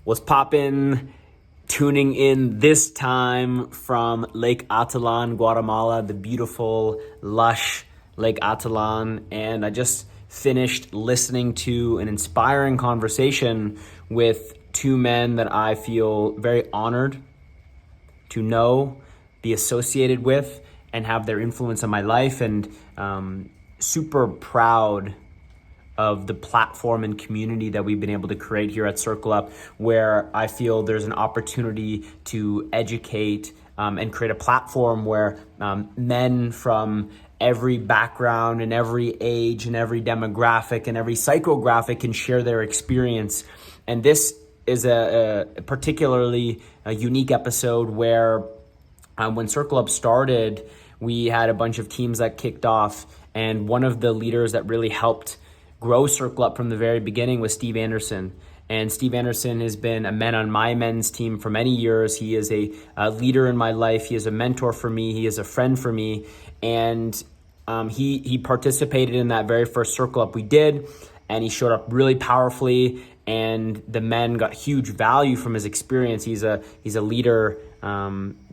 What's poppin'? Tuning in this time from Lake Atalan, Guatemala, the beautiful, lush Lake Atalan. And I just finished listening to an inspiring conversation with two men that I feel very honored to know, be associated with, and have their influence on my life. And super proud of the platform and community that we've been able to create here at Circle Up, where I feel there's an opportunity to educate and create a platform where men from every background and every age and every demographic and every psychographic can share their experience. And this is a particularly unique episode where when Circle Up started, we had a bunch of teams that kicked off, and one of the leaders that really helped grow Circle Up from the very beginning was Steve Anderson. And Steve Anderson has been a man on my men's team for many years. He is a leader in my life. He is a mentor for me. He is a friend for me. And he participated in that very first Circle Up we did, and he showed up really powerfully, and the men got huge value from his experience. He's a leader,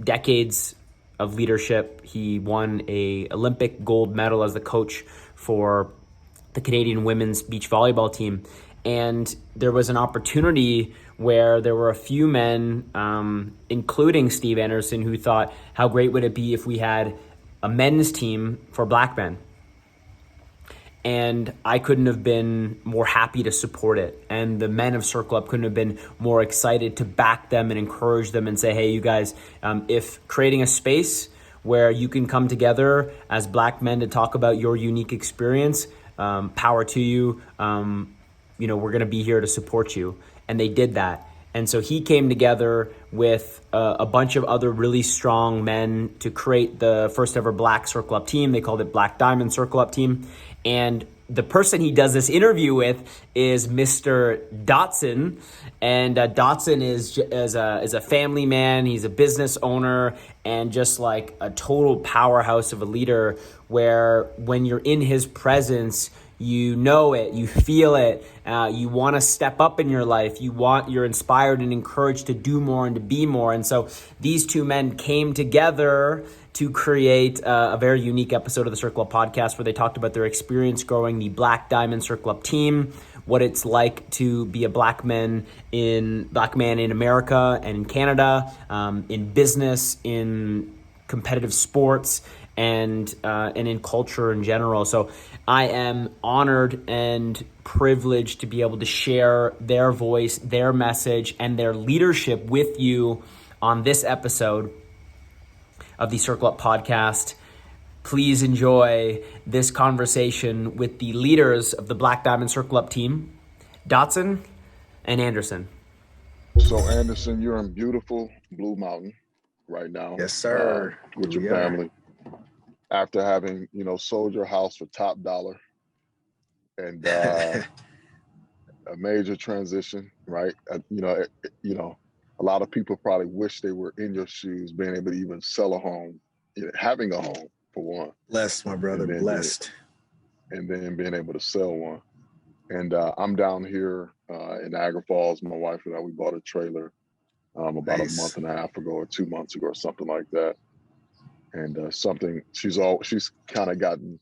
decades of leadership. He won a Olympic gold medal as the coach for the Canadian women's beach volleyball team. And there was an opportunity where there were a few men, including Steve Anderson, who thought, how great would it be if we had a men's team for black men? And I couldn't have been more happy to support it. And the men of Circle Up couldn't have been more excited to back them and encourage them and say, hey, you guys, if creating a space where you can come together as black men to talk about your unique experience, power to you. We're going to be here to support you. And they did that. And so he came together with a bunch of other really strong men to create the first ever Black Circle Up team. They called it Black Diamond Circle Up team. And the person he does this interview with is Mr. Dotson. And Dotson is a family man. He's a business owner and just like a total powerhouse of a leader, where when you're in his presence, you know it, you feel it, you want to step up in your life, you're inspired and encouraged to do more and to be more. And so these two men came together to create a very unique episode of the Circle Up podcast, where they talked about their experience growing the Black Diamond Circle Up team, what it's like to be a black man in America and in Canada, in business, in competitive sports, and in culture in general. So I am honored and privileged to be able to share their voice, their message, and their leadership with you on this episode of the Circle Up podcast. Please enjoy this conversation with the leaders of the Black Diamond Circle Up team, Dotson and Anderson. So Anderson, you're in beautiful Blue Mountain right now. Yes, sir. With your family. After having, sold your house for top dollar and a major transition, right? A lot of people probably wish they were in your shoes, being able to even sell a home, having a home for one. Blessed, my brother, blessed. And then being able to sell one. And I'm down here in Niagara Falls. My wife and I, we bought a trailer about a month and a half ago or 2 months ago or something like that. And she's kind of gotten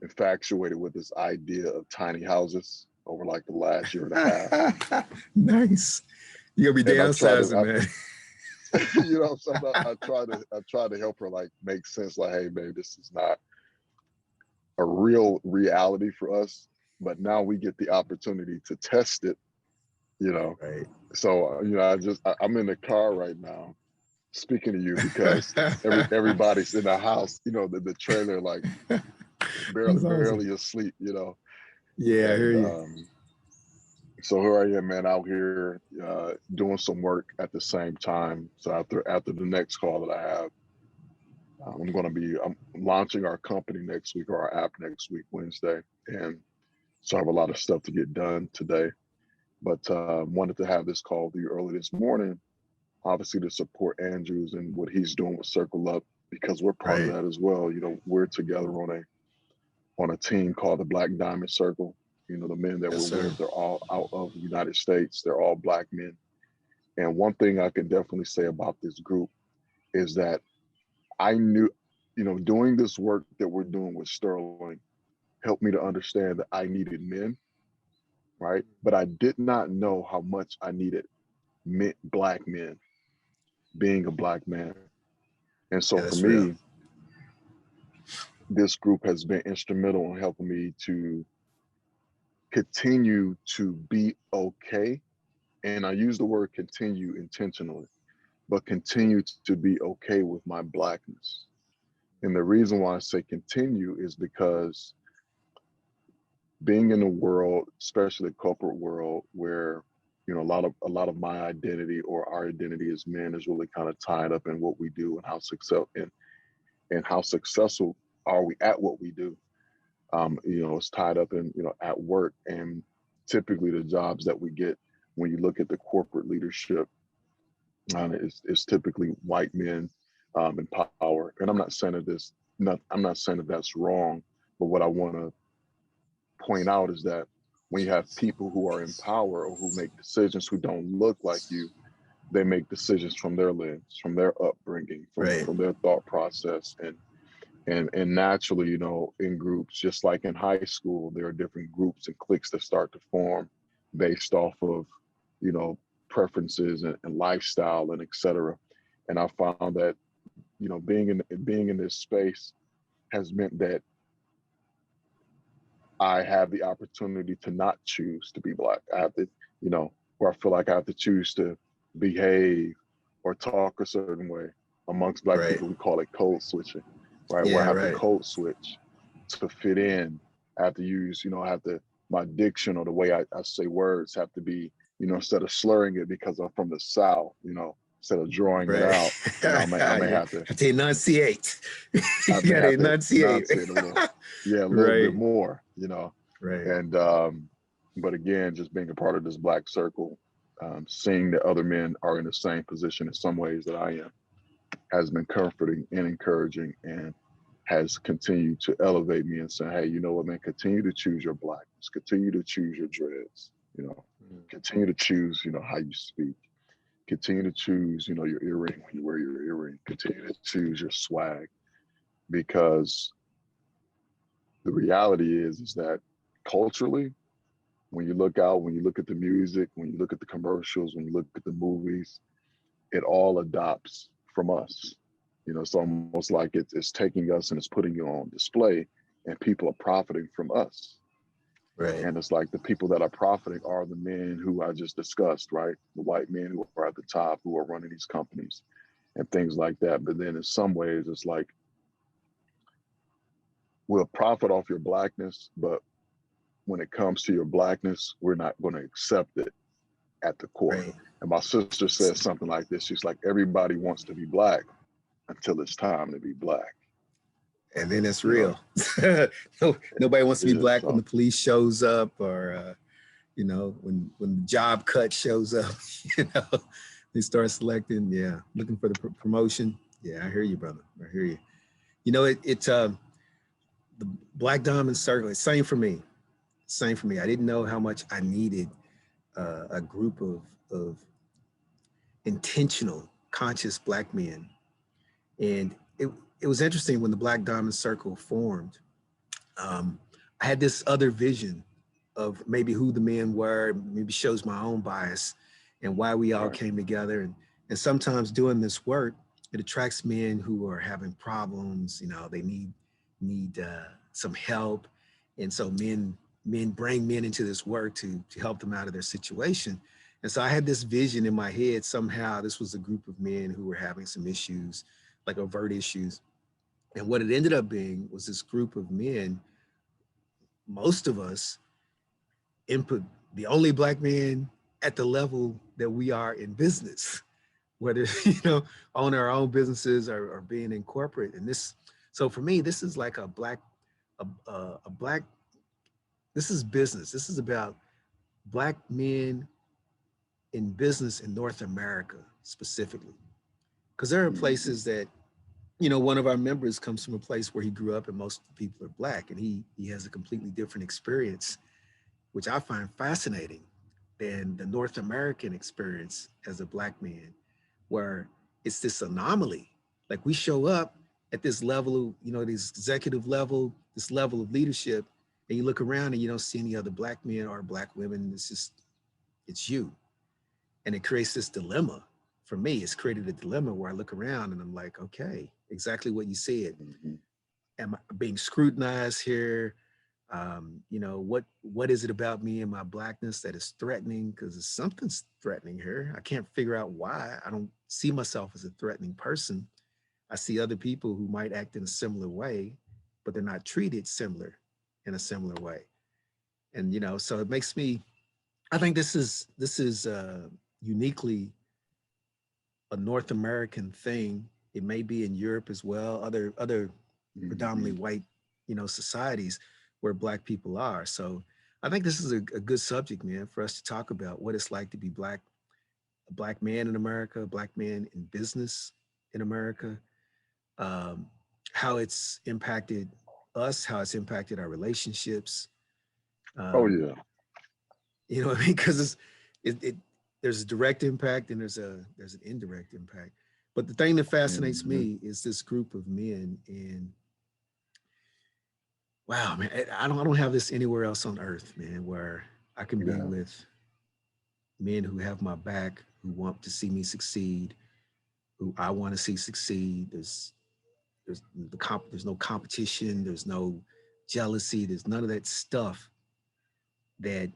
infatuated with this idea of tiny houses over like the last year and a half. Nice. You're gonna be downsizing, man. I try to help her like make sense. Like, hey, babe, this is not a real reality for us, but now we get the opportunity to test it. Right. So I'm in the car right now, speaking to you, because everybody's in the house, the trailer, like barely asleep, Yeah, I hear you. So here I am, man, out here doing some work at the same time. So after the next call that I have, I'm launching our company next week, or our app next week, Wednesday. And so I have a lot of stuff to get done today, but wanted to have this call with you early this morning, obviously to support Andrews and what he's doing with Circle Up, because we're part of that as well. We're together on a team called the Black Diamond Circle. The men that we're with, they're all out of the United States. They're all black men. And one thing I can definitely say about this group is that I knew, doing this work that we're doing with Sterling helped me to understand that I needed men, right? But I did not know how much I needed men, Black men, being a Black man. And so Yeah, for that's real. me, this group has been instrumental in helping me to continue to be okay. And I use the word continue intentionally, but continue to be okay with my Blackness. And the reason why I say continue is because being in a world, especially the corporate world, where a lot of my identity or our identity as men is really kind of tied up in what we do and how successful are we at what we do. It's tied up in at work, and typically the jobs that we get when you look at the corporate leadership is typically white men in power. And I'm not saying I'm not saying that that's wrong, but what I want to point out is that when you have people who are in power or who make decisions who don't look like you, they make decisions from their lens, from their upbringing, from their thought process. And naturally, in groups, just like in high school, there are different groups and cliques that start to form based off of, preferences and lifestyle and et cetera. And I found that, being in this space has meant that I have the opportunity to not choose to be Black. I have to, or I feel like I have to choose to behave or talk a certain way. Amongst Black people, we call it code switching, right? Yeah, where I have to code switch to fit in. I have to use, my diction or the way I say words have to be, instead of slurring it because I'm from the South, instead of drawing it out, I may have to enunciate. You I may gotta have to enunciate. a little bit more, Right. And but again, just being a part of this Black circle, seeing that other men are in the same position in some ways that I am, has been comforting and encouraging, and has continued to elevate me and say, hey, you know what, man, continue to choose your Blackness, continue to choose your dreads, continue to choose, how you speak, continue to choose, your earring when you wear your earring, continue to choose your swag, because the reality is that culturally, when you look out, when you look at the music, when you look at the commercials, when you look at the movies, it all adopts from us. It's almost like it's taking us and it's putting you on display, and people are profiting from us. Right. And it's like the people that are profiting are the men who I just discussed, right? The white men who are at the top, who are running these companies and things like that. But then in some ways, it's like, we'll profit off your Blackness, but when it comes to your Blackness, we're not going to accept it at the core. Right. And my sister says something like this. She's like, everybody wants to be Black until it's time to be Black. And then it's real. Nobody wants to be Black when the police shows up, or when the job cut shows up, they start selecting, looking for the promotion. Yeah, I hear you, brother. I hear you. It's the Black Diamond Circle. It's same for me. Same for me. I didn't know how much I needed a group of intentional, conscious Black men. And it was interesting when the Black Diamond Circle formed. I had this other vision of maybe who the men were, maybe shows my own bias and why we all came together. And sometimes doing this work, it attracts men who are having problems. They need some help. And so men bring men into this work to help them out of their situation. And so I had this vision in my head, somehow this was a group of men who were having some issues, like overt issues. And what it ended up being was this group of men, most of us input, the only Black men at the level that we are in business, whether, own our own businesses or being in corporate. And so for me, this is like a Black, this is business. This is about Black men in business in North America specifically. Because there are places that, one of our members comes from a place where he grew up and most people are Black, and he has a completely different experience, which I find fascinating. than the North American experience as a Black man, where it's this anomaly. Like we show up at this level of, you know, this executive level, this level of leadership, and you look around and you don't see any other Black men or Black women. It's just, it's you. And it creates this dilemma. For me, it's created a dilemma where I look around and I'm like, okay, exactly what you said. Mm-hmm. Am I being scrutinized here? You know, what is it about me and my Blackness that is threatening? Because something's threatening here. I can't figure out why. I don't see myself as a threatening person. I see other people who might act in a similar way, but they're not treated similar in a similar way. And you know, so it makes me. I think this is uniquely a North American thing. It may be in Europe as well, other Mm-hmm. predominantly white, you know, societies where Black people are. So I think this is a good subject, man, for us to talk about what it's like to be Black, a Black man in America, a Black man in business in America, um, how it's impacted us, how it's impacted our relationships. Oh Um, yeah. you know what I mean? Because it there's a direct impact and there's an indirect impact. But the thing that fascinates Mm-hmm. me is this group of men, and wow, man, I don't have this anywhere else on earth, man, where I can be Yeah. with men who have my back, who want to see me succeed, who I want to see succeed. There's no competition, there's no jealousy, there's none of that stuff that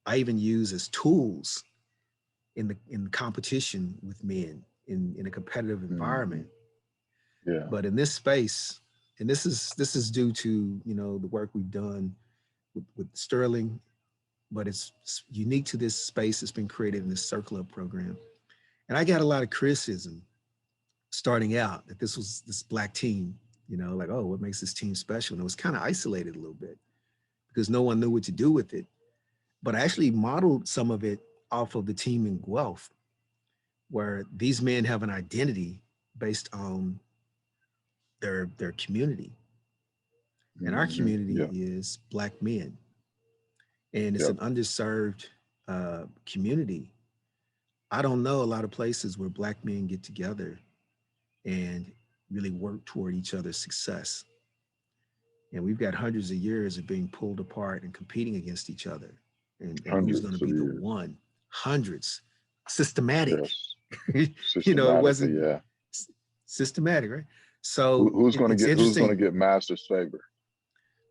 I even use as tools in competition with men in a competitive Mm-hmm. environment. Yeah. But in this space, and this is due to, you know, the work we've done with Sterling, but it's unique to this space that's been created in this Circle Up program. And I got a lot of criticism starting out that this was this Black team, you know, like, oh, what makes this team special? And it was kind of isolated a little bit because no one knew what to do with it. But I actually modeled some of it off of the team in Guelph, where these men have an identity based on their community. And our Mm-hmm. community Yeah. is Black men. And it's Yep. an underserved community. I don't know a lot of places where Black men get together and really work toward each other's success. And we've got hundreds of years of being pulled apart and competing against each other. And who's going to Hundreds of be the years. one? Hundreds. Systematic. Yes. You know, it Systematically. wasn't Yeah. systematic, right? So Who's going to it's get? Who's going to interesting. get master's favor?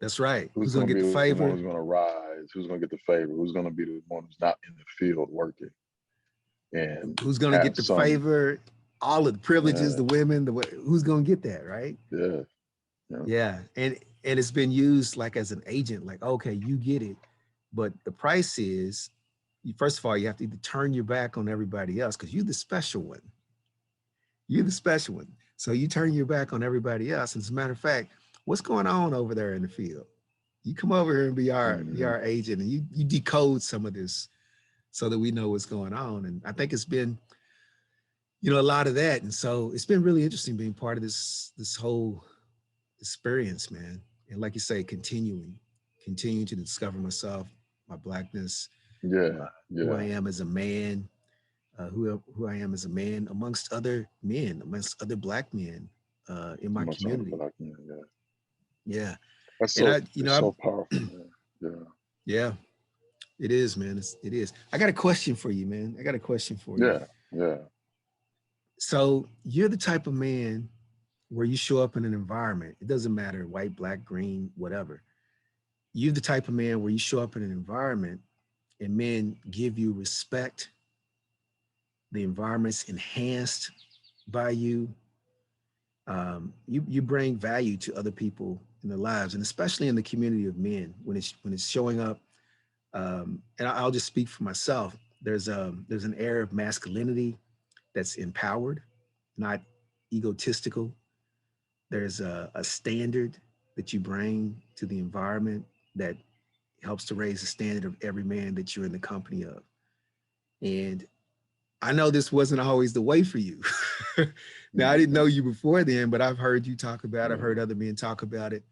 That's right. Who's Who's going going to to get be the the one who's favor? going to rise? Who's going to get the favor? Who's going to be the one who's not in the field working and Who's going to have get the some? favor? All of the privileges, Uh, the women, who's going to get that, right? yeah. Yeah. Yeah, and it's been used like as an agent, like, okay, you get it, but the price is, first of all, you have to either turn your back on everybody else because you're the special one. You're the special one. So you turn your back on everybody else. And as a matter of fact, what's going on over there in the field? You come over here and be Mm-hmm. our agent, and you decode some of this so that we know what's going on. And I think it's been, you know, a lot of that. And so it's been really interesting being part of this whole experience, man. And like you say, continuing to discover myself, my Blackness, Yeah. my, who I Yeah. am as a man, who I am as a man amongst other men, amongst other Black men in my Amongst other community. black men. Yeah. Yeah, That's and so. I, you It's know, so powerful, man. Yeah. yeah, it is, man. It is. I got a question for you, man. I got a question for you. Yeah. Yeah. So you're the type of man where you show up in an environment. It doesn't matter, white, black, green, whatever. You're the type of man where you show up in an environment and men give you respect. The environment's enhanced by you. You bring value to other people in their lives, and especially in the community of men when it's showing up. And I'll just speak for myself. There's an air of masculinity that's empowered, not egotistical. There's a standard that you bring to the environment that helps to raise the standard of every man that you're in the company of. And I know this wasn't always the way for you. Now, I didn't Mm-hmm. know you before then, but I've heard you talk about it. I've Yeah. heard other men talk about it.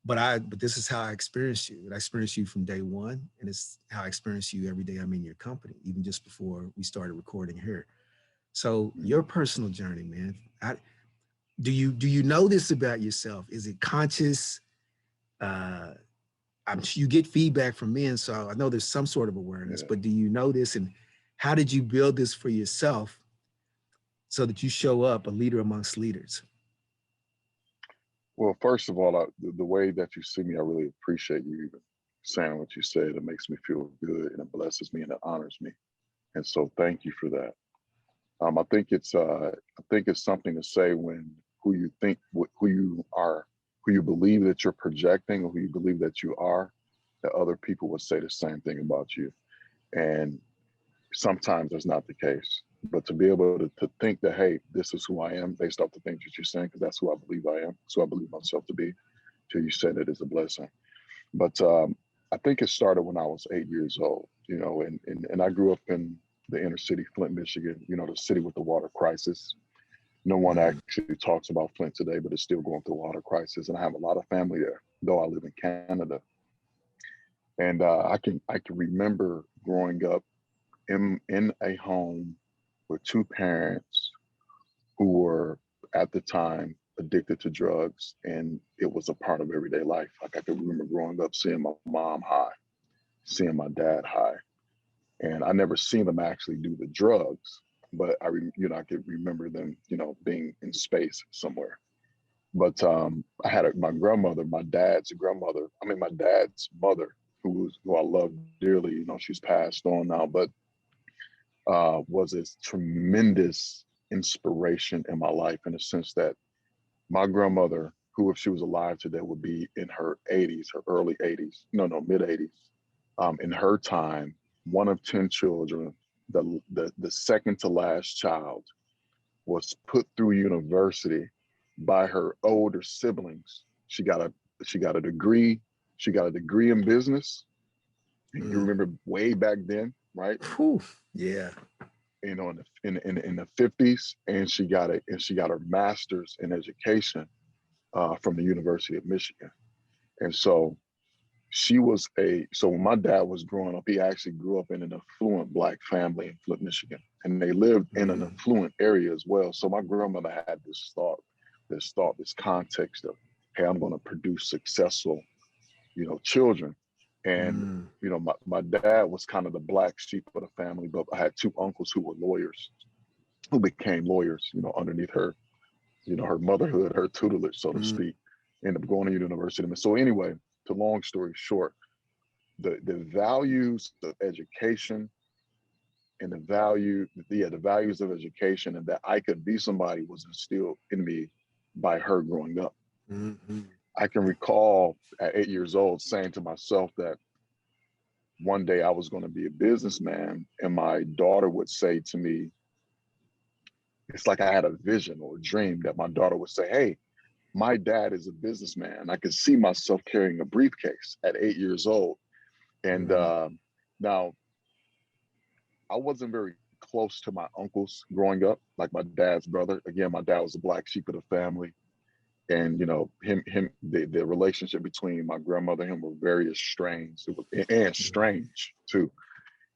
but this is how I experienced you. And I experienced you from day one, and it's how I experience you every day I'm in your company, even just before we started recording here. So your personal journey, man. Do you know this about yourself? Is it conscious? You get feedback from men, so I know there's some sort of awareness. Yeah. But do you know this, and how did you build this for yourself so that you show up a leader amongst leaders? Well, first of all, the way that you see me, I really appreciate you even saying what you said. It makes me feel good, and it blesses me, and it honors me. And so, thank you for that. I think it's something to say when who you think, who you are, who you believe that you're projecting, or who you believe that you are, that other people would say the same thing about you. And sometimes that's not the case. But to be able to think that, hey, this is who I am based off the things that you're saying, because that's who I believe I am, that's who I believe myself to be, till you said it is a blessing. But I think it started when I was 8 years old, and I grew up in the inner city, Flint, Michigan, the city with the water crisis. No one actually talks about Flint today, but it's still going through a water crisis. And I have a lot of family there, though I live in Canada. And I can remember growing up in a home with two parents who were at the time addicted to drugs, and it was a part of everyday life. Like I can remember growing up seeing my mom high, seeing my dad high, and I never seen them actually do the drugs, but I could remember them, being in space somewhere. But I had my grandmother, my dad's grandmother. I mean, my dad's mother, who I love dearly. She's passed on now, but was a tremendous inspiration in my life, in the sense that my grandmother, who if she was alive today would be in her 80s, her early 80s, no, mid 80s. In her time, one of 10 children, the second to last child, was put through university by her older siblings. She got a degree. She got a degree in business. And you remember way back then, right? Whew. Yeah. In the 50s, and she got her master's in education from the University of Michigan. And so so when my dad was growing up, he actually grew up in an affluent Black family in Flint, Michigan, and they lived in an affluent area as well. So my grandmother had this context of, hey, I'm going to produce successful, children. And, my dad was kind of the black sheep of the family, but I had two uncles who were lawyers, who became lawyers, underneath her, her motherhood, her tutelage, so to speak. Ended up going to university. So anyway, to long story short, the values of education and the values of education, and that I could be somebody, was instilled in me by her growing up. I can recall at 8 years old saying to myself that one day I was going to be a businessman, and my daughter would say to me, it's like I had a vision or a dream that my daughter would say, hey, my dad is a businessman. I could see myself carrying a briefcase at 8 years old. And now, I wasn't very close to my uncles growing up, like my dad's brother. Again, my dad was the black sheep of the family. And, the relationship between my grandmother and him were very estranged. It was, and strange too.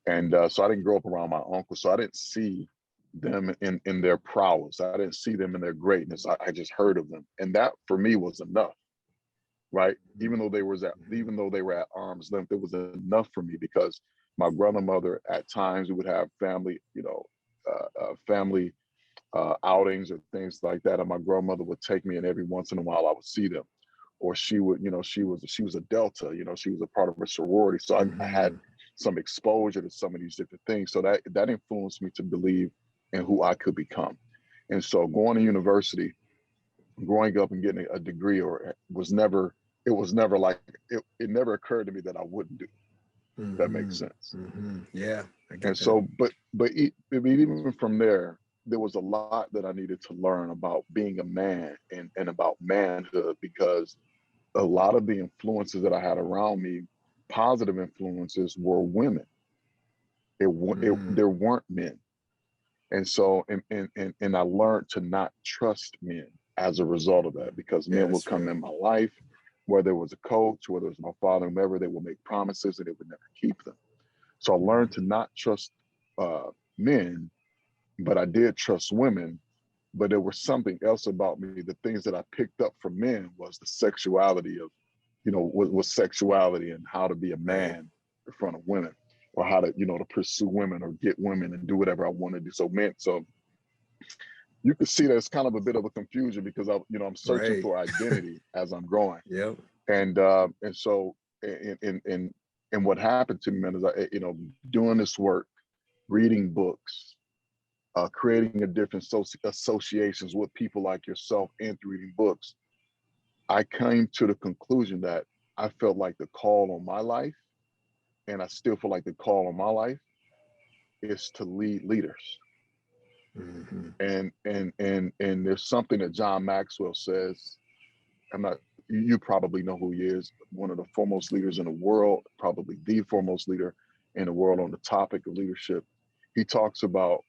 And so I didn't grow up around my uncles. So I didn't see them in their prowess. I didn't see them in their greatness. I just heard of them. And that for me was enough, right? Even though they were at arm's length, it was enough for me, because my grandmother, at times, we would have family, family outings or things like that. And my grandmother would take me, and every once in a while I would see them. Or she would, she was a Delta, she was a part of a sorority. So I had some exposure to some of these different things. So that influenced me to believe in who I could become. And so going to university, growing up and getting a degree, it never occurred to me that I wouldn't do. That makes sense. Yeah, I get And that. so, but even from there was a lot that I needed to learn about being a man and about manhood, because a lot of the influences that I had around me, positive influences, were women. There weren't men. And so, and I learned to not trust men as a result of that, because men would come in my life whether it was a coach, whether it was my father, whomever, they would make promises and they would never keep them. So I learned to not trust men, but I did trust women. But there was something else about me. The things that I picked up from men was the sexuality of, was sexuality and how to be a man in front of women, or how to, to pursue women or get women and do whatever I want to do. So you can see there's kind of a bit of a confusion because I'm searching for identity as I'm growing. Yep. And so and what happened to me, man, is doing this work, reading books, creating a different associations with people like yourself, and through reading books, I came to the conclusion that I felt like the call on my life, and I still feel like the call on my life is to lead leaders. Mm-hmm. And there's something that John Maxwell says. You probably know who he is, one of the foremost leaders in the world, probably the foremost leader in the world on the topic of leadership. He talks about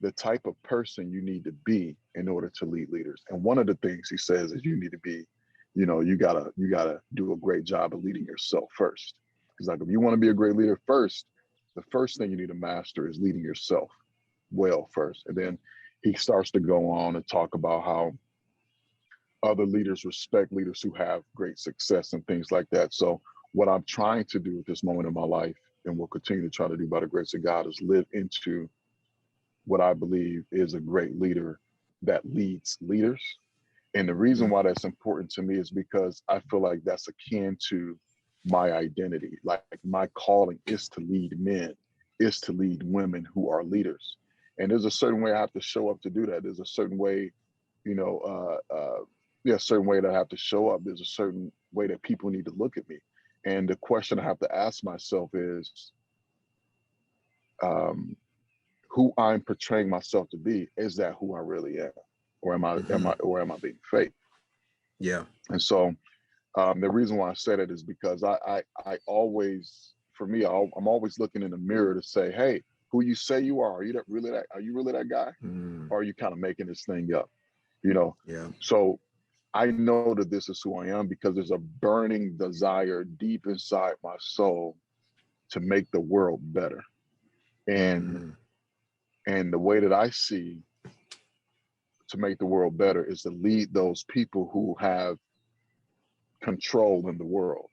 the type of person you need to be in order to lead leaders. And one of the things he says is you need to be, you gotta do a great job of leading yourself first. He's like, if you want to be a great leader first, the first thing you need to master is leading yourself well first. And then he starts to go on and talk about how other leaders respect leaders who have great success and things like that. So what I'm trying to do at this moment in my life, and will continue to try to do by the grace of God, is live into what I believe is a great leader that leads leaders. And the reason why that's important to me is because I feel like that's akin to my identity. Like my calling is to lead men, is to lead women who are leaders. And there's a certain way I have to show up to do that. There's a certain way, a certain way that I have to show up. There's a certain way that people need to look at me. And the question I have to ask myself is, who I'm portraying myself to be, is that who I really am? Or am I being fake? Yeah. And so the reason why I said it is because I always, for me, I'm always looking in the mirror to say, hey, who you say you are you really that guy? Or are you kind of making this thing up? Yeah. So I know that this is who I am because there's a burning desire deep inside my soul to make the world better. And the way that I see to make the world better is to lead those people who have control in the world,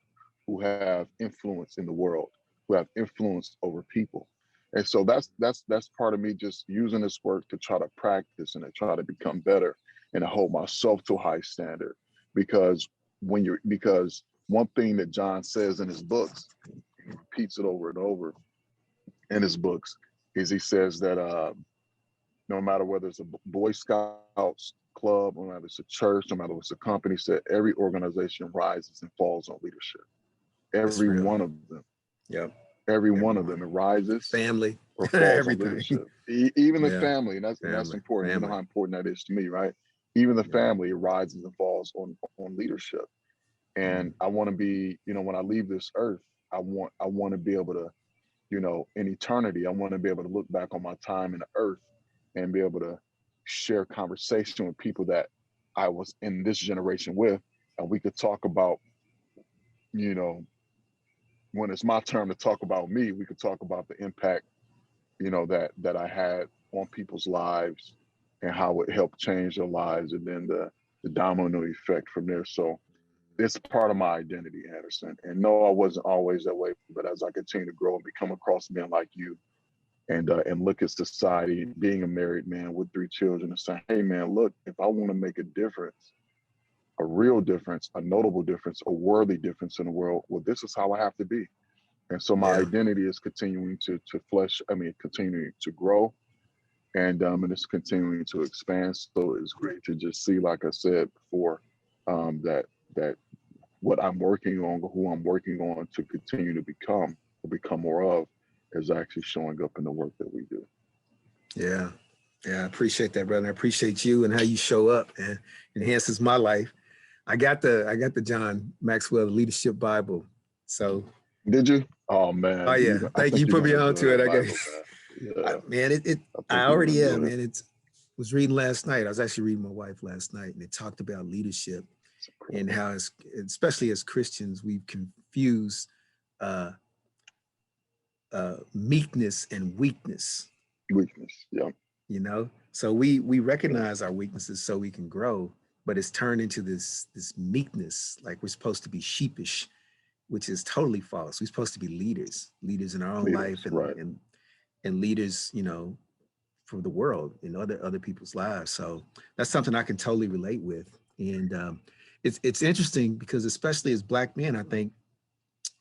who have influence in the world, who have influence over people. And so that's part of me just using this work to try to practice and to try to become better and to hold myself to a high standard. Because one thing that John says in his books, he repeats it over and over in his books, is he says that no matter whether it's a Boy Scouts club, no matter it's a church, no matter it's a company, said every organization rises and falls on leadership. Every one of them. Yep. Every one of them, it rises, family, or falls on leadership. Even the family, and that's important. You know how important that is to me, right? Even the family, it rises and falls on leadership. And I want to be, when I leave this earth, I want to be able to, in eternity, I want to be able to look back on my time in the earth and be able to share conversation with people that I was in this generation with, and we could talk about, when it's my turn to talk about me, we could talk about the impact, that I had on people's lives and how it helped change their lives, and then the domino effect from there. So it's part of my identity, Anderson. And no, I wasn't always that way, but as I continue to grow and become across men like you, and look at society, being a married man with 3 children, and saying, hey man, look, if I want to make a difference, a real difference, a notable difference, a worthy difference in the world, well, this is how I have to be. And so my identity is continuing to continuing to grow, and it's continuing to expand. So it's great to just see, like I said before, that what I'm working on, who I'm working on to continue to become more of, is actually showing up in the work that we do. Yeah. Yeah, I appreciate that, brother. I appreciate you and how you show up, and enhances my life. I got the John Maxwell Leadership Bible. So did you? Oh man. Oh yeah. Thank you. Put me on to it. I already am, man. Was reading last night. I was actually reading my wife last night, and it talked about leadership. and how, especially as Christians, we've confused uh, meekness and weakness. Weakness, yeah. You know, so we recognize our weaknesses so we can grow, but it's turned into this meekness, like we're supposed to be sheepish, which is totally false. We're supposed to be leaders in our own Leaders, life, right. And leaders, you know, for the world and other people's lives. So that's something I can totally relate with. And it's interesting because especially as Black men, I think,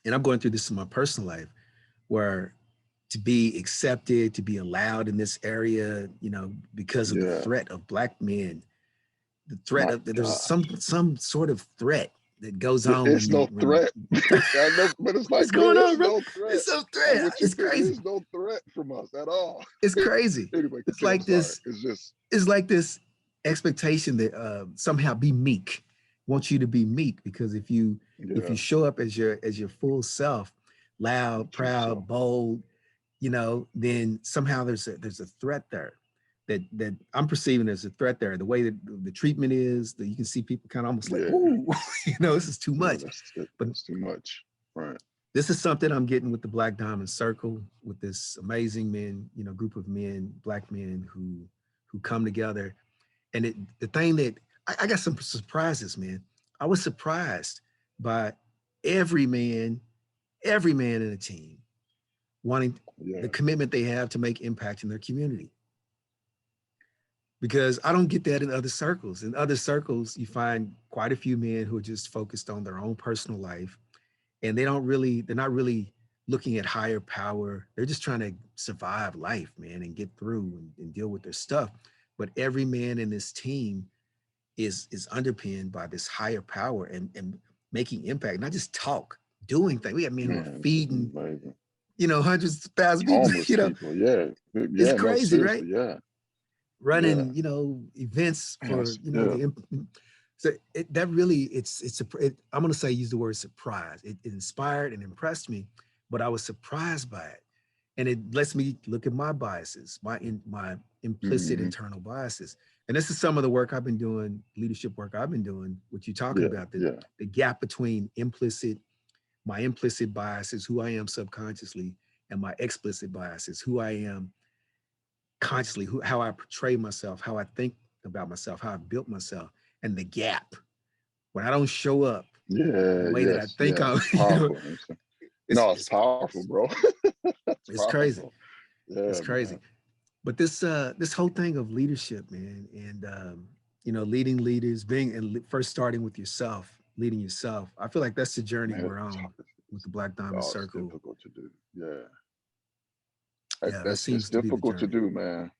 and I'm going through this in my personal life, where to be accepted, to be allowed in this area, you know, because of the Yeah. threat of Black men, the threat My of there's God. some sort of threat that goes on It's no when threat. I know, but it's like, what's going dude, it's on, bro? no threat. It's so Like threat. what you It's think crazy. is no threat from us at all. It's crazy. Anyway, It's I'm like sorry. this. It's just, It's like this expectation that somehow be meek. Want you to be meek because if you yeah, show up as your full self, loud, true proud, self. bold, you know, then somehow there's a threat there that I'm perceiving as a threat there. The way that the treatment is, that you can see people kind of almost like, Yeah, ooh, you know, this is too yeah, much. But that's too much. Right. this is something I'm getting with the Black Diamond Circle, with this amazing men, you know, group of men, Black men who come together. And the thing that I got some surprises, man. I was surprised by every man in a team wanting Yeah. the commitment they have to make impact in their community. Because I don't get that in other circles. In other circles, you find quite a few men who are just focused on their own personal life, and they're not really looking at higher power. They're just trying to survive life, man, and get through and deal with their stuff. But every man in this team is underpinned by this higher power and making impact, not just talk, doing things. We have men who are Man, this is feeding, amazing. you know, hundreds of thousands of people, Homeless you know, people. Yeah. it's Yeah. No, crazy, right? seriously. Yeah. Yeah. Running, you know, events for, you know, Yeah. so that really, I'm going to say, use the word surprise. It inspired and impressed me, but I was surprised by it. And it lets me look at my biases, my implicit Mm-hmm. internal biases. And this is some of the work I've been doing, leadership work I've been doing, what you're talking Yeah. about, Yeah. the gap between my implicit biases, who I am subconsciously, and my explicit biases, who I am consciously, how I portray myself, how I think about myself, how I built myself, and the gap when I don't show up the Yeah. way that I Yes. think Yeah. I'm, you know, Powerful. No, it's it's powerful, bro. That's it's crazy. powerful. Yeah, It's crazy. man. But this whole thing of leadership, man, and you know, leading leaders, being and first starting with yourself, leading yourself. I feel like that's the journey Man, we're on with the Black Diamond it's Circle. difficult to do. Yeah. Yeah, that It's seems to be the difficult to journey. do, man.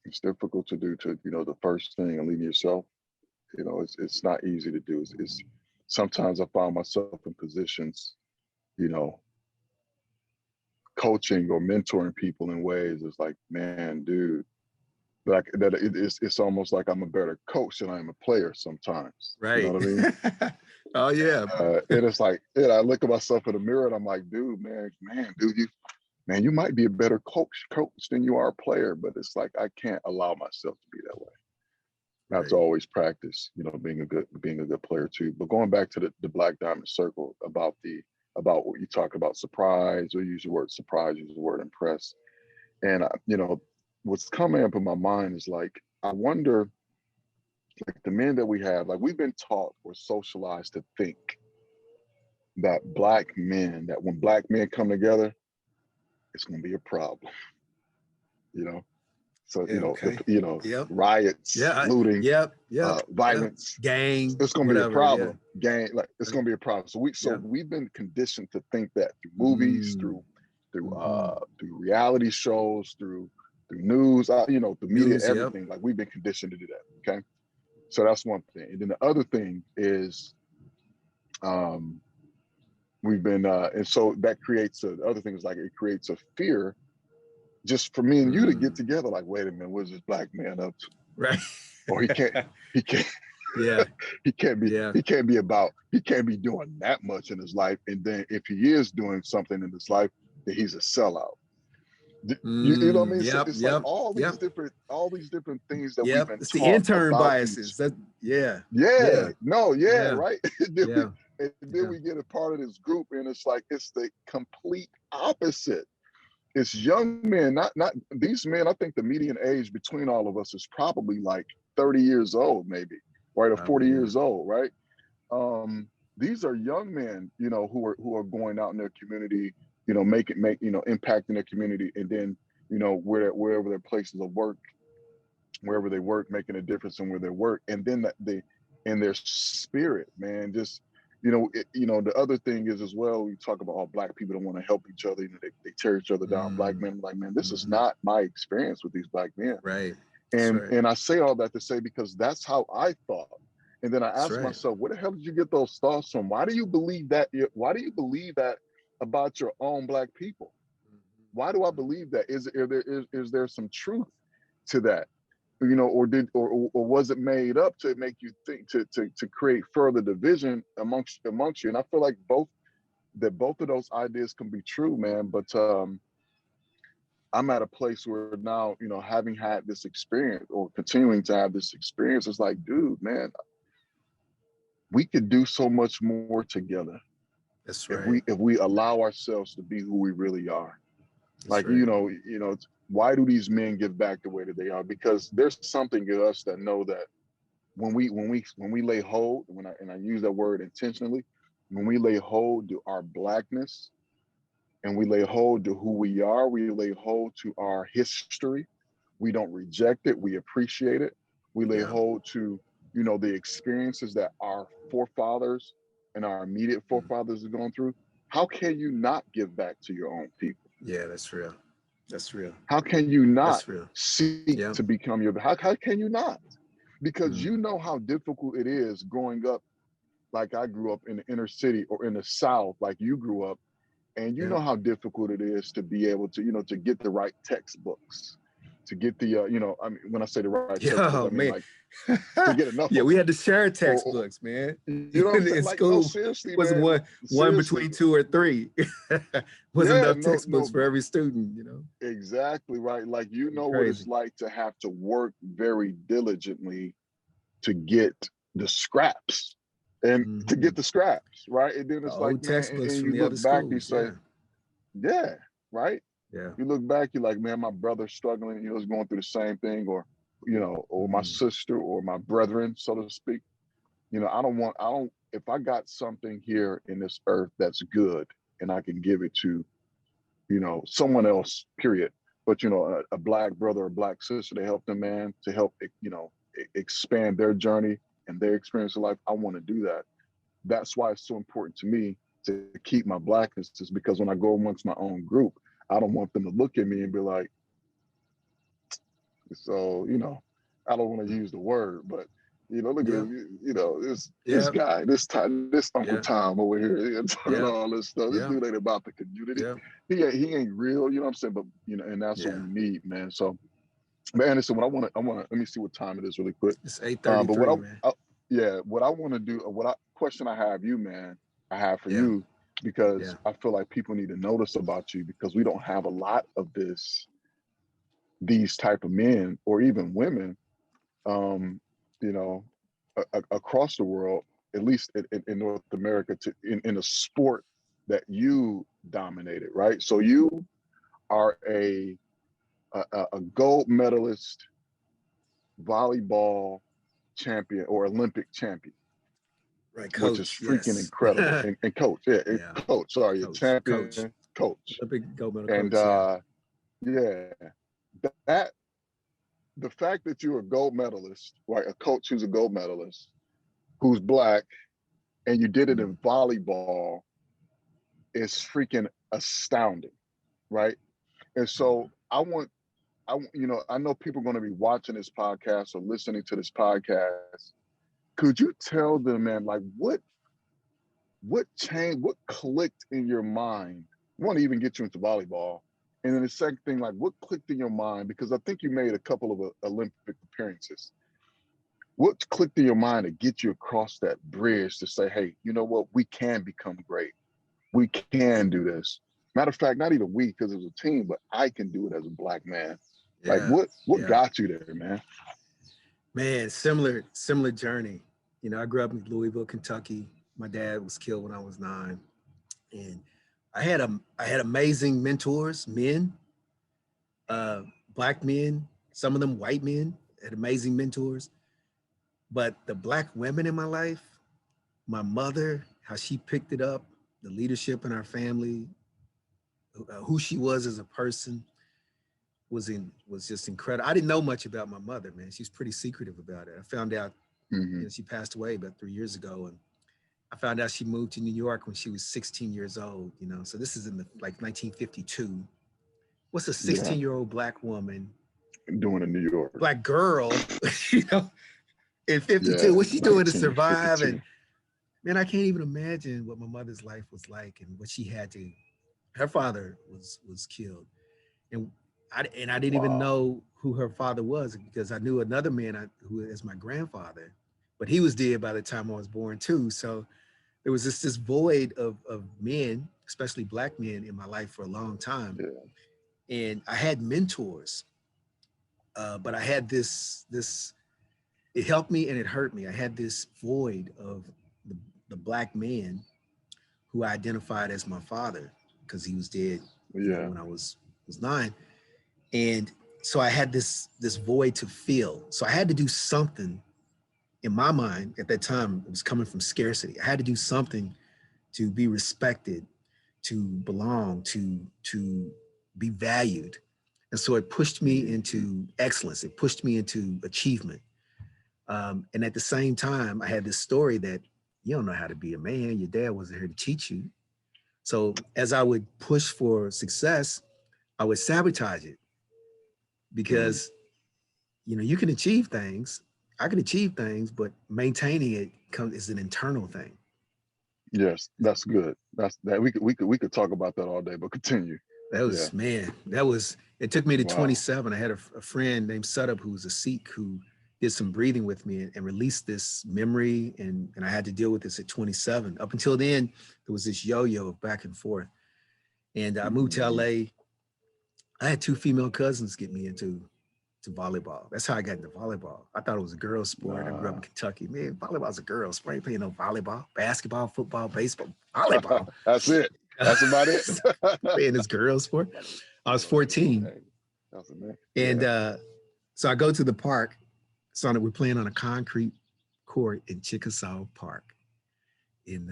It's difficult to do to, the first thing and leading yourself. It's not easy to do. It's sometimes I find myself in positions, you know, coaching or mentoring people in ways it's like, man, dude, like that it's almost like I'm a better coach than I am a player sometimes. You know Right. what I mean? Oh yeah. And it's like, I look at myself in the mirror and I'm like, dude, dude, you might be a better coach than you are a player, but it's like I can't allow myself to be that way. I have to Right. always practice, being a good player too. But going back to the Black Diamond Circle about what you talk about, surprise, or use the word surprise, use the word impress. And what's coming up in my mind is like, I wonder, like the men that we have, like we've been taught or socialized to think that when Black men come together, it's going to be a problem, you know? So, Yeah. Okay. Yep. riots, Yeah. looting, Yep. Yep. Yep. violence, Gang. it's going to be a Whatever. Yeah. problem. Gang, like it's going to be a problem. So Yep. we've been conditioned to think that through movies, Mm. through reality shows, through news, through media, News. Yep. everything. Like we've been conditioned to do that. Okay, so that's one thing. And then the other thing is, we've been, and so that creates the other thing is like it creates a fear just for me and you to get Mm. together. Like, wait a minute, what's this Black man up to? Right. Or he can't. Yeah. he can't be Yeah. he can't be doing that much in his life, and then if he is doing something in his life, then he's a sellout. You know what I mean? So Yep, it's like yep, yep, all these different things that we've yep. been It's the taught intern about these. biases. That yeah, Yeah, yeah, no, yeah, yeah, right. yeah, And then yeah. we get a part of this group, and it's like it's the complete opposite. It's young men, not these men. I think the median age between all of us is probably like 30 years old, maybe, right, or 40 Probably, yeah. years old, right? Um, these are young men, who are going out in their community, impacting their community, and then wherever their places of work, wherever they work, making a difference in where they work, and then that they in their spirit, man, just the other thing is as well. We talk about how black people don't want to help each other. They tear each other down. Black Mm, men, like, man, this is hmm. not my experience with these black men. Right. That's And right. and I say all that to say because that's how I thought. And then I That's asked right. myself, where the hell did you get those thoughts from? Why do you believe that? Why do you believe that about your own black people? Why do I believe that? Is there some truth to that? Or was it made up to make you think to create further division amongst you? And I feel like both of those ideas can be true, man. But I'm at a place where now, having had this experience or continuing to have this experience, it's like, dude, man, we could do so much more together That's if right. we allow ourselves to be who we really are. That's Like, right. why do these men give back the way that they are? Because there's something in us that know that when we lay hold, and I use that word intentionally, when we lay hold to our blackness and we lay hold to who we are, we lay hold to our history. We don't reject it. We appreciate it. We lay Yeah. hold to, the experiences that our forefathers and our immediate Mm. forefathers have gone through. How can you not give back to your own people? Yeah, that's real. That's real. How can you not That's real. seek Yeah. to become how can you not? Because Mm. you know how difficult it is growing up like I grew up in the inner city or in the South, like you grew up, and you Yeah. know how difficult it is to be able to, to get the right textbooks, to get the, I mean, when I say the right Yeah, textbook, oh, I mean man. like to get enough Yeah, of we them. had to share Or textbooks, man. you know what I'm saying? In Like, no, school, seriously, wasn't man. one Seriously. between two or three. Wasn't Yeah, enough no, textbooks no, for every student, exactly right. Like, you Be know what it's crazy. like to have to work very diligently to get the scraps and to Hmm. get the scraps, right? And then The it's like, old man, textbooks and from you the look other back, you schools. say, Yeah. yeah, right? Yeah. You look back, you're like, man, my brother's struggling, is going through the same thing, or my Mm. sister or my brethren, so to speak. If I got something here in this earth that's good and I can give it to, someone else, period. But, a black brother or black sister to help them, man, to help, expand their journey and their experience of life, I want to do that. That's why it's so important to me to keep my blackness, is because when I go amongst my own group, I don't want them to look at me and be like, so, I don't want to use the word, but look at Yeah. this, this Yeah. guy, this Uncle Yeah. Tom over here, talking Yeah. all this stuff. This Yeah. dude ain't about the community. Yeah. He ain't real, you know what I'm saying? But and that's what Yeah. we need, man. So, but Anderson, what I want to let me see what time it is really quick. It's But what 8:33, man. yeah, what I want to do, question I have you, man, I have for Yeah. you, because Yeah. I feel like people need to notice about you, because we don't have a lot of these type of men or even women, um, you know, across the world, at least in North America, in a sport that you dominated, right? So you are a gold medalist volleyball champion or Olympic champion, Right, which is coach. freaking Yes. incredible. And coach, yeah, and Yeah. coach, sorry, a Coach. champion coach. Olympic gold medal And coach. Yeah. yeah, that the fact that you're a gold medalist, right? A coach who's a gold medalist, who's black, and you did it Mm. in volleyball is freaking astounding, right? And so I know people are going to be watching this podcast or listening to this podcast. Could you tell them, man, like what changed, what clicked in your mind? I want to even get you into volleyball. And then the second thing, like what clicked in your mind? Because I think you made a couple of Olympic appearances. What clicked in your mind to get you across that bridge to say, hey, you know what? We can become great. We can do this. Matter of fact, not even we, because it was a team, but I can do it as a Black man. Like, Yeah. what got you there, man? Man, similar journey. You know, I grew up in Louisville, Kentucky. My dad was killed when I was 9, and I had amazing mentors, men, uh, Black men, some of them white men, had amazing mentors. But the Black women in my life, my mother, how she picked it up, the leadership in our family, who she was as a person, was just incredible. I didn't know much about my mother, man. She's pretty secretive about it. I found out, Mm-hmm. she passed away about 3 years ago, and I found out she moved to New York when she was 16 years old. So this is in like 1952. What's a Yeah, 16-year-old Black woman, doing in New York. Black girl, you know, in 52? Yeah, What's she doing to survive? 1952. And man, I can't even imagine what my mother's life was like and what she had to. Her father was killed, and I didn't even Wow. know who her father was because I knew another man who is my grandfather, but he was dead by the time I was born too. So there was this void of men, especially Black men, in my life for a long time, Yeah. and I had mentors, but I had this. It helped me and it hurt me. I had this void of the Black man who I identified as my father because he was dead, Yeah. when I was 9. And so I had this void to fill. So I had to do something. In my mind at that time, it was coming from scarcity. I had to do something to be respected, to belong, to be valued. And so it pushed me into excellence. It pushed me into achievement. And at the same time, I had this story that you don't know how to be a man. Your dad wasn't here to teach you. So as I would push for success, I would sabotage it Mm. because you can achieve things. I can achieve things, but maintaining it is an internal thing. Yes, that's good. That's that we could talk about that all day, but continue. That Yeah. was, man, it took me to Wow. 27. I had a friend named Sutup who was a Sikh who did some breathing with me and released this memory. And I had to deal with this at 27. Up until then, there was this yo-yo of back and forth. And I moved to Mhm. LA. I had 2 female cousins get me into volleyball. That's how I got into volleyball. I thought it was a girl's sport. I grew up in Kentucky. Man, volleyball's a girl's sport. I ain't playing no volleyball, basketball, football, baseball, volleyball. That's it. That's about it. Playing this girl's sport. I was 14. Hey, that's it. And Yeah. so I go to the park. So we're playing on a concrete court in Chickasaw Park at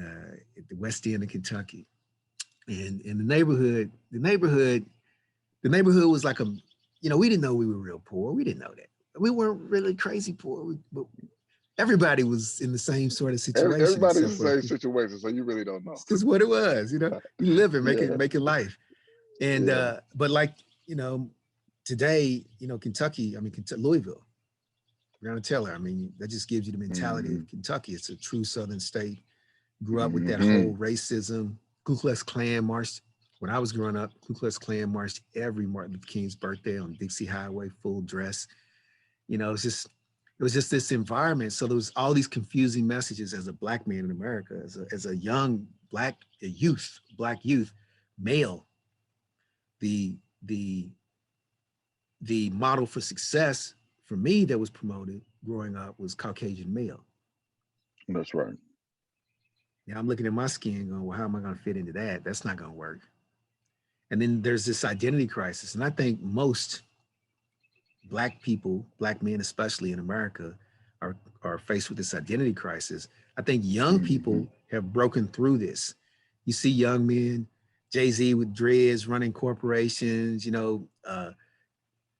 the west end of Kentucky. And in the neighborhood was like we didn't know we were real poor. We didn't know that. We weren't really crazy poor, but everybody was in the same sort of situation. Everybody's in Except the for same situation, so you really don't know. it's just what it was. You live it, Yeah. making life. And Yeah. but like today, Kentucky. I mean, Louisville, Breonna Taylor. I mean, that just gives you the mentality Mm-hmm. of Kentucky. It's a true Southern state. Grew up with that Mm-hmm. whole racism. Ku Klux Klan marched. When I was growing up, Ku Klux Klan marched every Martin Luther King's birthday on Dixie Highway, full dress. It was just this environment. So there was all these confusing messages as a Black man in America, as a young Black youth, male. The the the model for success for me that was promoted growing up was Caucasian male. That's right. Now I'm looking at my skin going, well, how am I going to fit into that? That's not going to work. And then there's this identity crisis. And I think most Black people, Black men, especially in America, are faced with this identity crisis. I think young Mm-hmm. people have broken through this. You see young men, Jay-Z with dreads running corporations,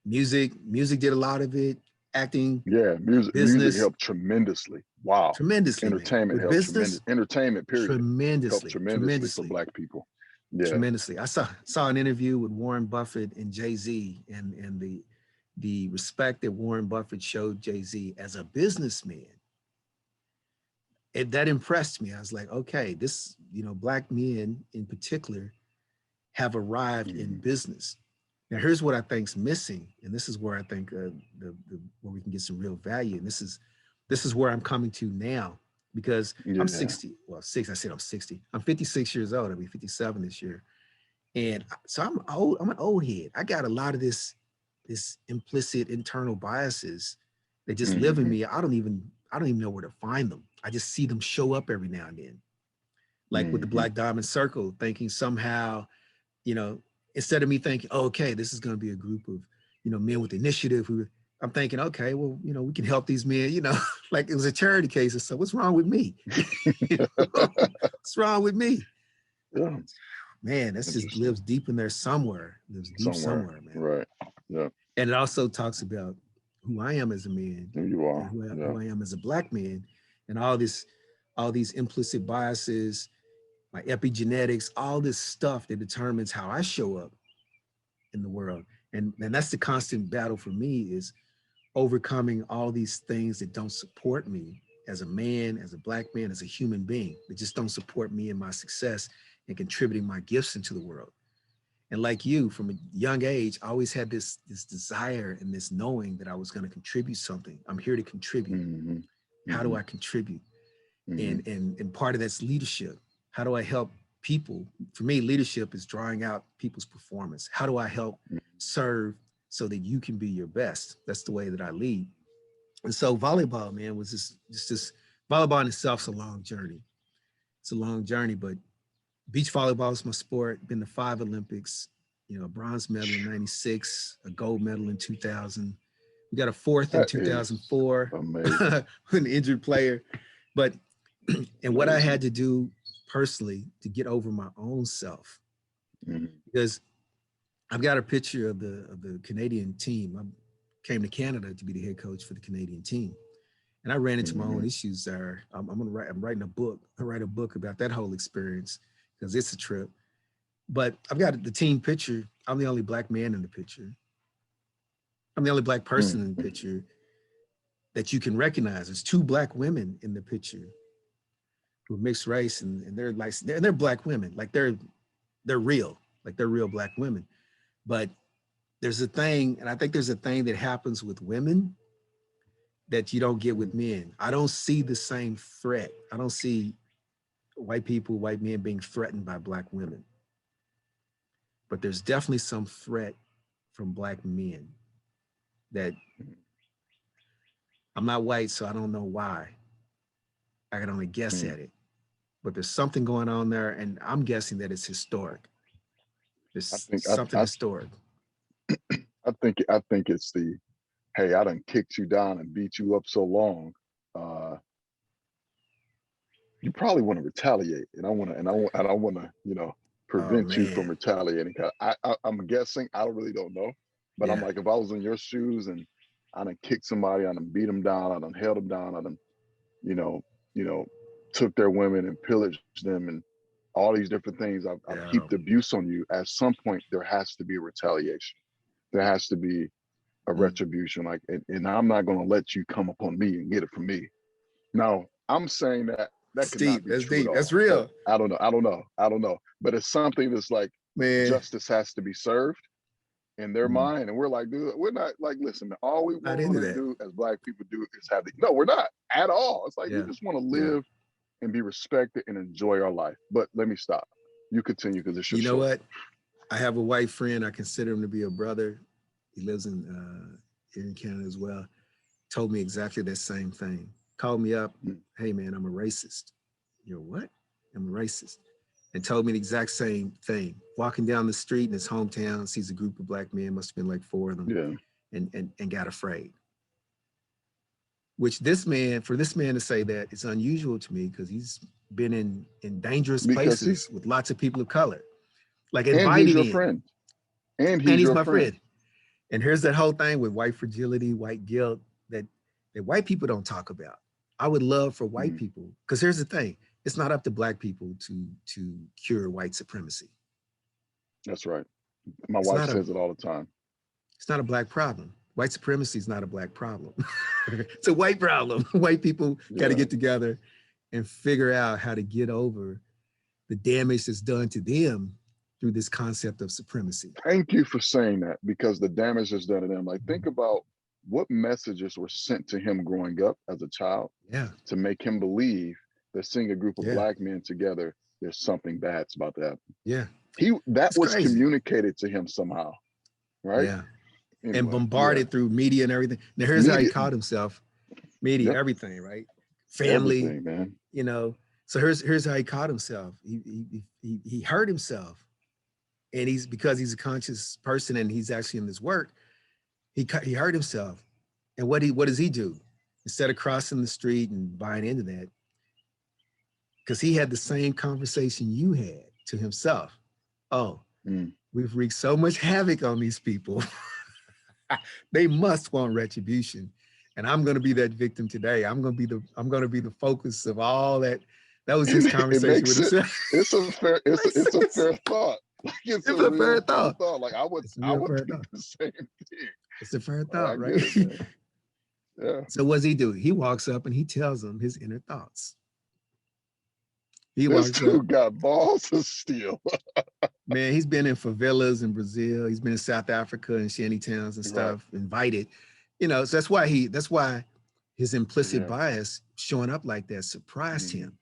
music did a lot of it, acting, Yeah, music business, helped tremendously. Wow. tremendously, man. Entertainment With helped tremendous. business, Entertainment, period, helped tremendously, tremendously for tremendously, Black people. Yeah. tremendously. I saw an interview with Warren Buffett and Jay-Z and the respect that Warren Buffett showed Jay-Z as a businessman. That impressed me. I was like, okay, this, Black men in particular have arrived in Mm-hmm. business. Now, here's what I think's missing, and this is where I think where we can get some real value. And this is where I'm coming to now because I'm Yeah. 60. Well, I said I'm 60. I'm 56 years old. I'll be 57 this year. And so I'm an old head. I got a lot of this implicit internal biases that just live in me. I don't even know where to find them. I just see them show up every now and then. Like with the Black Diamond Circle, thinking somehow, you know, instead of me thinking, oh, okay, this is going to be a group of, you know, men with initiative who, I'm thinking, okay, well, you know, we can help these men, you know, like it was a charity case. So what's wrong with me? You know, what's wrong with me? Yeah. Man, that's just lives deep in there somewhere. Lives deep somewhere, man. Right. Yeah. And it also talks about who I am as a man, There you are. and who I am as a Black man, and all these implicit biases, my epigenetics, all this stuff that determines how I show up in the world. And that's the constant battle for me, is overcoming all these things that don't support me as a man, as a Black man, as a human being, that just don't support me in my success and contributing my gifts into the world. And like you, from a young age, I always had this desire and this knowing that I was going to contribute something. I'm here to contribute. How do I contribute? And part of that's leadership. How do I help people? For me, leadership is drawing out people's performance. How do I help serve so that you can be your best? That's the way that I lead. And so volleyball, man, was just volleyball in itself is a long journey. It's a long journey, but beach volleyball is my sport. Been to 5 Olympics, you know, a bronze medal in '96, a gold medal in 2000. We got a 4th in 2004 with an injured player. But, and what I had to do personally to get over my own self, because I've got a picture of the Canadian team. I came to Canada to be the head coach for the Canadian team. And I ran into my own issues there. I'm writing a book. I write a book about that whole experience, because it's a trip. But I've got the team picture. I'm the only Black man in the picture. I'm the only Black person in the picture that you can recognize. There's 2 Black women in the picture who are mixed race, and they're like, they're Black women. Like they're real. Like they're real Black women. But there's a thing, and I think there's a thing that happens with women that you don't get with men. I don't see the same threat. I don't see white men being threatened by Black women. But there's definitely some threat from Black men that I'm not white, so I don't know why. I can only guess at it. But there's something going on there, and I'm guessing that it's historic. There's something historic. I think it's the, hey, I done kicked you down and beat you up so long. You probably want to retaliate, and I want to, you know, prevent you from retaliating. I'm guessing, I really don't know, but I'm like, if I was in your shoes and I done kicked somebody, I done beat them down, I done held them down, I done, you know, took their women and pillaged them and all these different things. I've heaped abuse on you. At some point, there has to be a retaliation. There has to be a retribution. Like, and I'm not going to let you come upon me and get it from me. Now, I'm saying that could not be true at all. That's real. I don't know. But it's something that's like, justice has to be served in their mind. And we're like, dude, we're not like, listen, all we want to do as Black people do is have the, no, we're not at all. It's like, we just want to live and be respected and enjoy our life. But let me stop. You continue, because it's your show. You know what? I have a white friend. I consider him to be a brother. He lives in here in Canada as well. Told me exactly that same thing. Called me up. Hey, man, I'm a racist. You're what? I'm a racist. And told me the exact same thing. Walking down the street in his hometown, sees a group of Black men, must have been like 4 of them, and got afraid. Which for this man to say that, it's unusual to me, because he's been in dangerous places with lots of people of color. Like inviting and he's your friend. And he's my friend. And here's that whole thing with white fragility, white guilt that white people don't talk about. I would love for white people, because here's the thing, it's not up to Black people to cure white supremacy. That's right. My wife says it all the time. It's not a Black problem. White supremacy is not a Black problem. It's a white problem. White people got to get together and figure out how to get over the damage that's done to them through this concept of supremacy. Thank you for saying that, because the damage that's done to them. Like, think about what messages were sent to him growing up as a child to make him believe that seeing a group of Black men together, there's something bad's about to happen. Yeah. That It's was crazy. communicated to him somehow, right? Yeah. And Anyway, bombarded through media and everything. Now here's how he media, called himself. Media, yep, everything, right? Family, everything, man. you know. So here's how he called himself. He hurt himself. And because he's a conscious person and he's actually in this work, he hurt himself. And what does he do? Instead of crossing the street and buying into that, because he had the same conversation you had to himself. Oh, we've wreaked so much havoc on these people. They must want retribution. And I'm going to be that victim today. I'm going to be the focus of all that. That was his It conversation with makes it. himself. It's a fair. It's a fair thought. Like it's a A fair real fair thought. thought. Like I would It's a real fair think thought. the same thing. It's a fair Like, I thought, right? get it, man. Yeah. So what does he do? He walks up and he tells them his inner thoughts. He This walks up. dude got balls of steel. Man, he's been in favelas in Brazil. He's been in South Africa and shanty towns and stuff, Right. invited. So that's why his implicit bias showing up like that surprised him.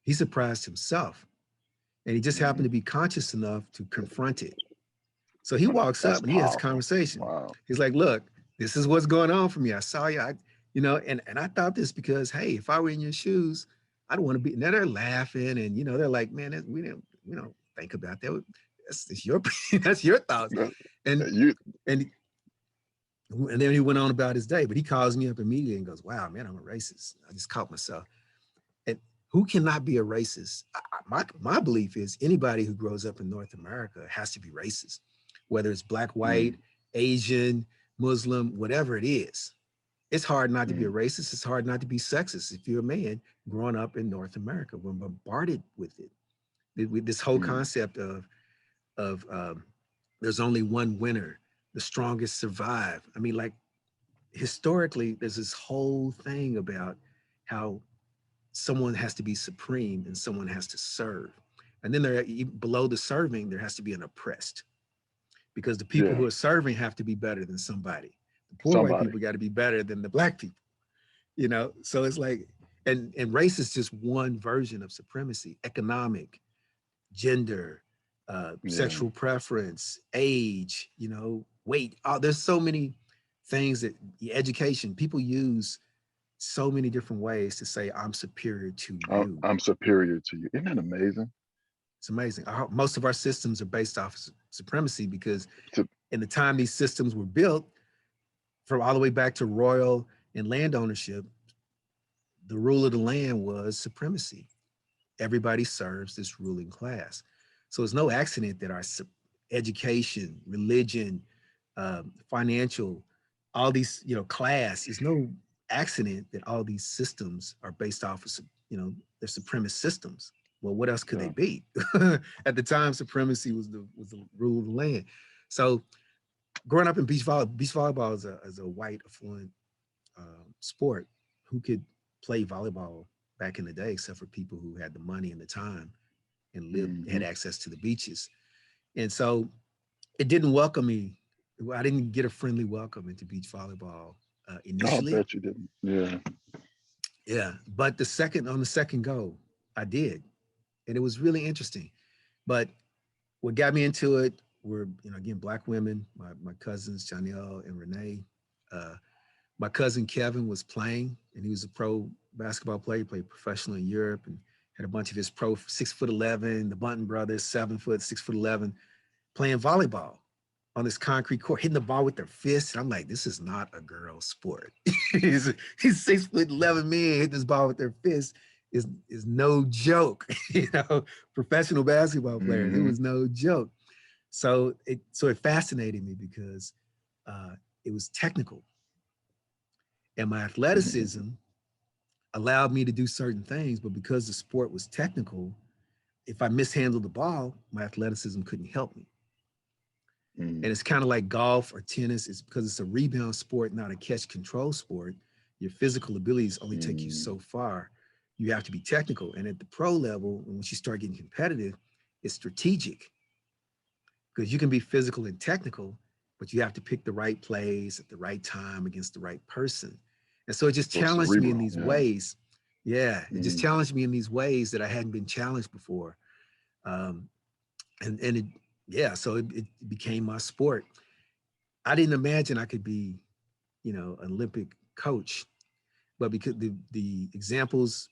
He surprised himself. And he just happened to be conscious enough to confront it. So he walks up and he has a conversation. Wow. He's like, look, this is what's going on for me. I saw you, and I thought this because, hey, if I were in your shoes, I'd want to be. Now they're laughing and, they're like, man, we don't think about that. That's your, that's your thoughts. And then he went on about his day, but he calls me up immediately and goes, wow, man, I'm a racist. I just caught myself. And who cannot be a racist? My belief is anybody who grows up in North America has to be racist, whether it's black, white, Asian, Muslim, whatever it is. It's hard not to be a racist. It's hard not to be sexist if you're a man growing up in North America. We're bombarded with it. With this whole concept of there's only one winner, the strongest survive. I mean, like historically, there's this whole thing about how someone has to be supreme and someone has to serve. And then below the serving, there has to be an oppressed, because the people who are serving have to be better than somebody. The poor white people got to be better than the black people, So it's like, and race is just one version of supremacy: economic, gender, sexual preference, age, weight. There's so many things that education, people use so many different ways to say, I'm superior to you. I'm superior to you. Isn't that amazing? It's amazing. Most of our systems are based off of supremacy because in the time these systems were built, from all the way back to royal and land ownership, the rule of the land was supremacy. Everybody serves this ruling class. So it's no accident that our education, religion, financial, all these, class, is no accident that all these systems are based off of, they're supremacist systems. Well, what else could they be? At the time, supremacy was the rule of the land. So growing up in beach volleyball is a white affluent sport. Who could play volleyball back in the day except for people who had the money and the time and had access to the beaches? And so it didn't welcome me. I didn't get a friendly welcome into beach volleyball initially. I bet you didn't. Yeah. Yeah. But on the second go, I did. And it was really interesting. But what got me into it were, again, Black women, my cousins, Janelle and Renee. My cousin Kevin was playing, and he was a pro basketball player. He played professional in Europe and had a bunch of his pro 6'11", the Bunton brothers, 7 foot, 6'11", playing volleyball on this concrete court, hitting the ball with their fists. And I'm like, this is not a girl sport. He's 6'11" man hitting this ball with their fists is no joke. Professional basketball players, it was no joke. So it fascinated me because it was technical. And my athleticism allowed me to do certain things, but because the sport was technical, if I mishandled the ball, my athleticism couldn't help me. And it's kind of like golf or tennis. It's because it's a rebound sport, not a catch control sport. Your physical abilities only take you so far. You have to be technical. And at the pro level, once you start getting competitive, it's strategic, because you can be physical and technical, but you have to pick the right plays at the right time against the right person. And so it just challenged me in these ways. Yeah, it just challenged me in these ways that I hadn't been challenged before. and it, yeah, so it became my sport. I didn't imagine I could be, you know, an Olympic coach, but because the examples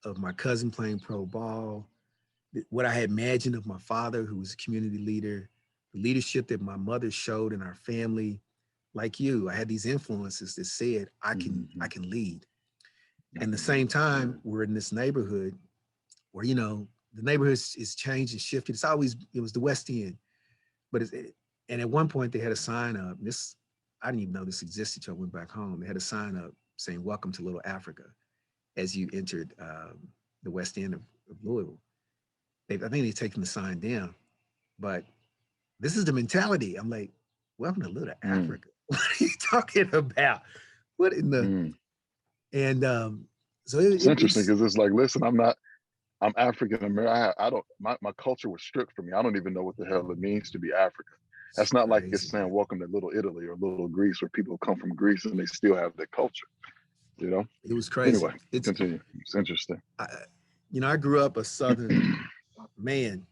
of my cousin playing pro ball, what I had imagined of my father, who was a community leader, the leadership that my mother showed in our family, like you, I had these influences that said I can lead. And the same time, we're in this neighborhood where, you know, the neighborhood is changed and shifted. It was the West End, but and at one point they had a sign up. This, I didn't even know this existed till I went back home. They had a sign up saying "Welcome to Little Africa" as you entered the West End of Louisville. I think they've taken the sign down, but this is the mentality. I'm like, "Welcome to Little Africa." What are you talking about? What in the and so It's interesting it's because it's like, listen, I'm African American. I don't, my culture was stripped from me. I don't even know what the hell it means to be African. That's not like it's crazy, saying man. welcome to Little Italy or Little Greece, where people come from Greece and they still have their culture, you know? It was crazy. Anyway, continue. It's interesting. I, you know, I grew up a Southern man,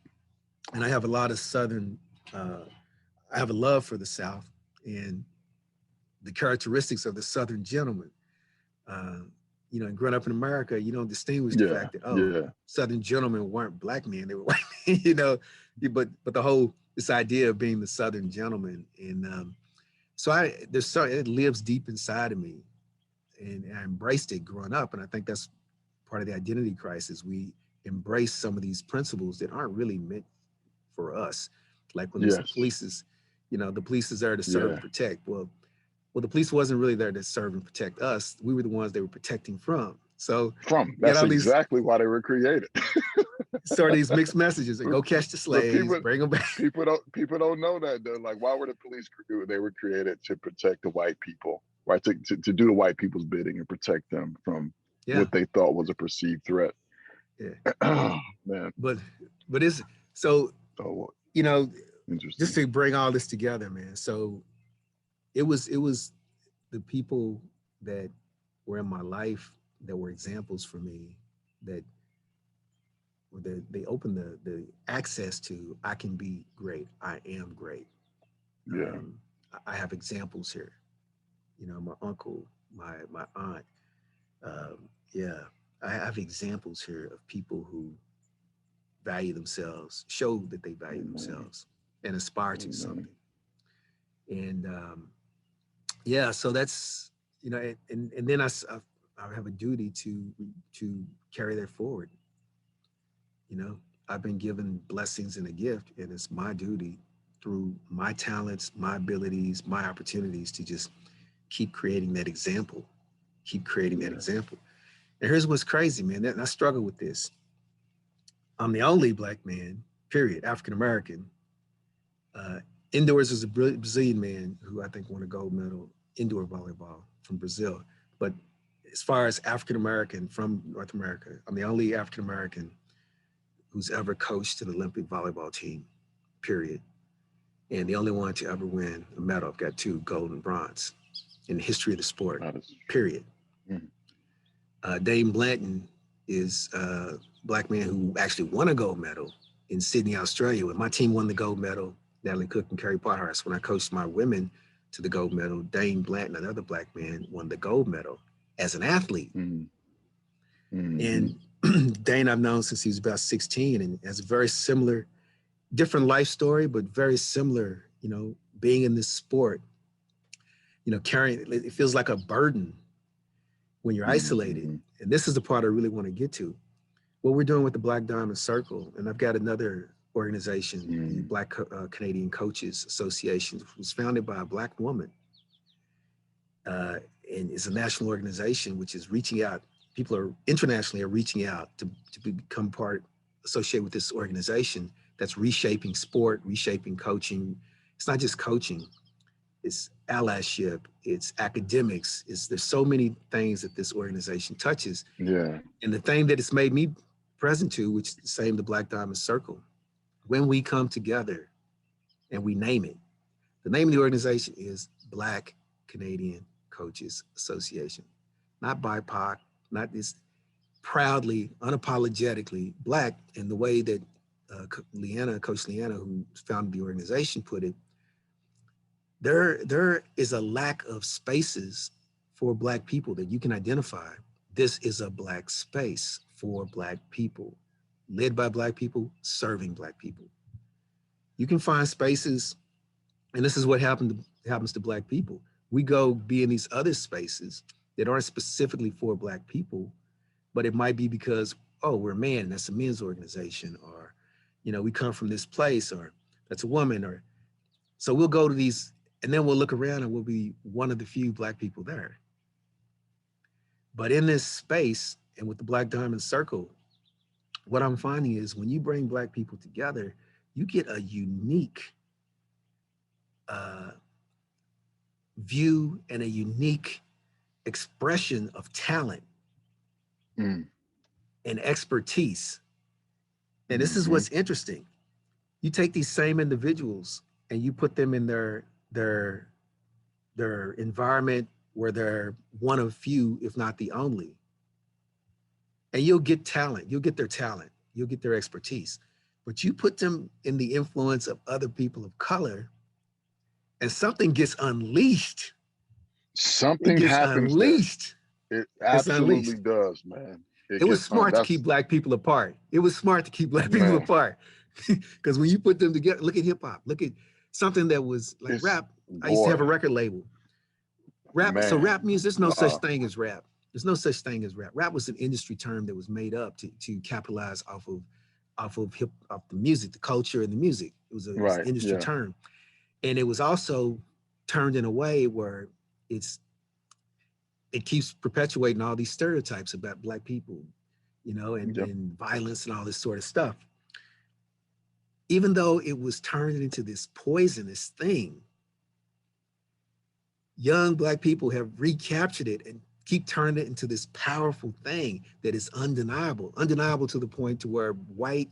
and I have a lot of Southern. Uh, I have a love for the South and the characteristics of the Southern gentleman. Uh, you know, and growing up in America, you don't distinguish the Yeah, fact that yeah, Southern gentlemen weren't black men; they were white men. You know, but the whole this idea of being the Southern gentleman, and so it lives deep inside of me, and I embraced it growing up, and I think that's part of the identity crisis. We embrace some of these principles that aren't really meant for us. Like when this yes, police is, you know, the police is there to serve and yeah. protect. Well, the police wasn't really there to serve and protect us. We were the ones they were protecting from. So you got That's all these exactly why they were created. sort of these mixed messages. Like, but, go catch the but slaves, bring them back. people don't know that though. Like, why were the police? They were created to protect the white people, right? To do the white people's bidding and protect them from Yeah, what they thought was a perceived threat. yeah. Oh, man, But it's so, so you know, just interesting. to bring all this together, man. So it was the people that were in my life that were examples for me that they opened the access to I can be great. I am great. Yeah, Um, I have examples here. You know, my uncle, my aunt. Yeah, I have examples here of people who value themselves, show that they value amen, themselves, and aspire to amen. something. And yeah, so that's, you know, and then I have a duty to carry that forward. You know, I've been given blessings and a gift, and it's my duty through my talents, my abilities, my opportunities to just keep creating that example, keep creating that Yeah, example. And here's what's crazy, man. And I struggle with this. I'm the only black man, period, African American. Uh, Indoors is a Brazilian man who I think won a gold medal indoor volleyball from Brazil. But as far as African American from North America, I'm the only African American who's ever coached an Olympic volleyball team, period. And the only one to ever win a medal. I've got two, gold and bronze, in the history of the sport, that is. period. Mm, Dane Blanton is a black man who actually won a gold medal in Sydney, Australia. When my team won the gold medal, Natalie Cook and Carrie Parhurst, when I coached my women to the gold medal, Dane Blanton, another black man, won the gold medal as an athlete. mm, mm, And Dane I've known since he was about 16 and has a very similar, different life story, but very similar, you know, being in this sport, you know, carrying, it feels like a burden when you're isolated. mm, And this is the part I really want to get to. What we're doing with the Black Diamond Circle, and I've got another organization, the mm, Black Canadian Coaches Association, was founded by a black woman, and it's a national organization which is reaching out. People are internationally are reaching out to become part, associated with this organization that's reshaping sport, reshaping coaching. It's not just coaching; it's allyship, it's academics. There's so many things that this organization touches, yeah, and the thing that it's made me present to, which is the same, the Black Diamond Circle, when we come together and we name it, the name of the organization is Black Canadian Coaches Association, not BIPOC, not this, proudly, unapologetically Black in the way that Coach Leanna, who founded the organization, put it, there is a lack of spaces for Black people that you can identify. This is a Black space for Black people, led by Black people, serving Black people. You can find spaces, and this is what happens to Black people. We go be in these other spaces that aren't specifically for Black people, but it might be because, oh, we're a man, that's a men's organization, or, we come from this place, or that's a woman, or so we'll go to these, and then we'll look around and we'll be one of the few Black people there. But in this space and with the Black Diamond Circle, what I'm finding is when you bring Black people together, you get a unique view and a unique expression of talent and expertise. And this is what's interesting. You take these same individuals and you put them in their environment where they're one of few, if not the only. And you'll get talent, you'll get their talent, you'll get their expertise. But you put them in the influence of other people of color, and something gets unleashed. Something happens unleashed. There. It absolutely does, man. It was smart to keep Black people apart. It was smart to keep Black people apart. Because when you put them together, look at hip hop, look at something that was like rap. I used to have a record label. Rap, so rap music, there's no such thing as rap. There's no such thing as rap. Rap was an industry term that was made up to capitalize off of the music, the culture and the music. It was an industry term. And it was also turned in a way where it keeps perpetuating all these stereotypes about Black people, and violence and all this sort of stuff. Even though it was turned into this poisonous thing, young Black people have recaptured it and keep turning it into this powerful thing that is undeniable to the point to where white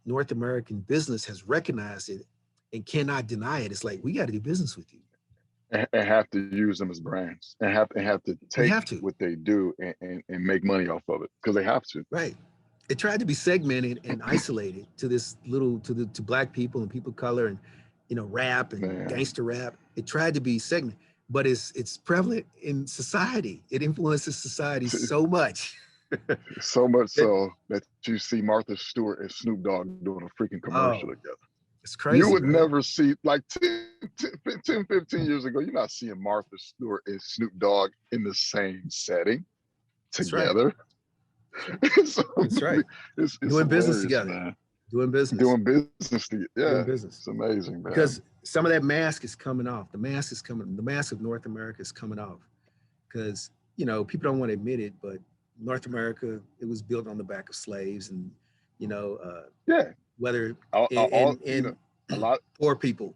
North American business has recognized it and cannot deny it. It's like, we got to do business with you. And have to use them as brands, and have to take what they do and make money off of it, because they have to. Right. It tried to be segmented and isolated to this to Black people and people of color and rap and gangster rap. It tried to be segmented, but it's prevalent in society. It influences society so much. So much so that you see Martha Stewart and Snoop Dogg doing a freaking commercial together. It's crazy. You would never see, like 10, 15 years ago, you're not seeing Martha Stewart and Snoop Dogg in the same setting together. That's right. It's doing business together. Man. Doing business together. Yeah. Doing business. It's amazing, man. Because some of that mask is coming off. The mask of North America is coming off. Because, people don't want to admit it, but North America, it was built on the back of slaves, and whether a lot poor people,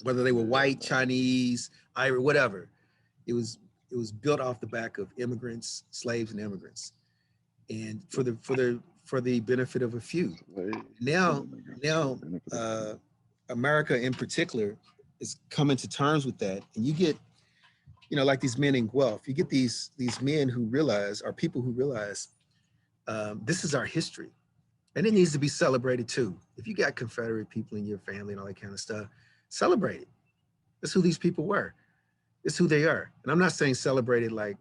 whether they were white, Chinese, Irish, whatever, it was built off the back of immigrants, slaves, and immigrants, and for the benefit of a few. Now, America in particular is coming to terms with that, and you get, like these men in Guelph, you get these men who realize, or people who realize, this is our history, and it needs to be celebrated too. If you got Confederate people in your family and all that kind of stuff, celebrate it. That's who these people were. It's who they are. And I'm not saying celebrate it like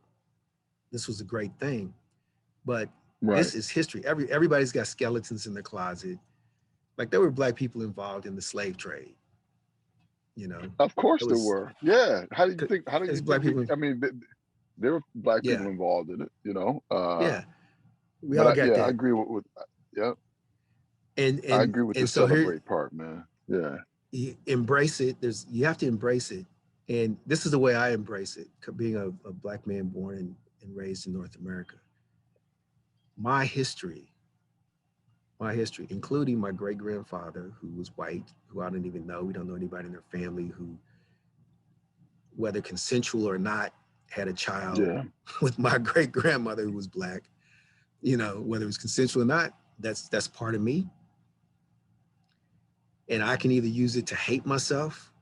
this was a great thing, but this is history. Everybody's got skeletons in their closet. Like, there were Black people involved in the slave trade. Of course there were. Yeah. How do you think? Black people? I mean, there were Black people involved in it. We all got that. I agree with And I agree with the celebrate part, man. Yeah. You embrace it. You have to embrace it, and this is the way I embrace it. Being a Black man born and raised in North America, my history, including my great grandfather, who was white, who I didn't even know. We don't know anybody in their family who, whether consensual or not, had a child with my great grandmother who was Black. Whether it was consensual or not, that's part of me. And I can either use it to hate myself,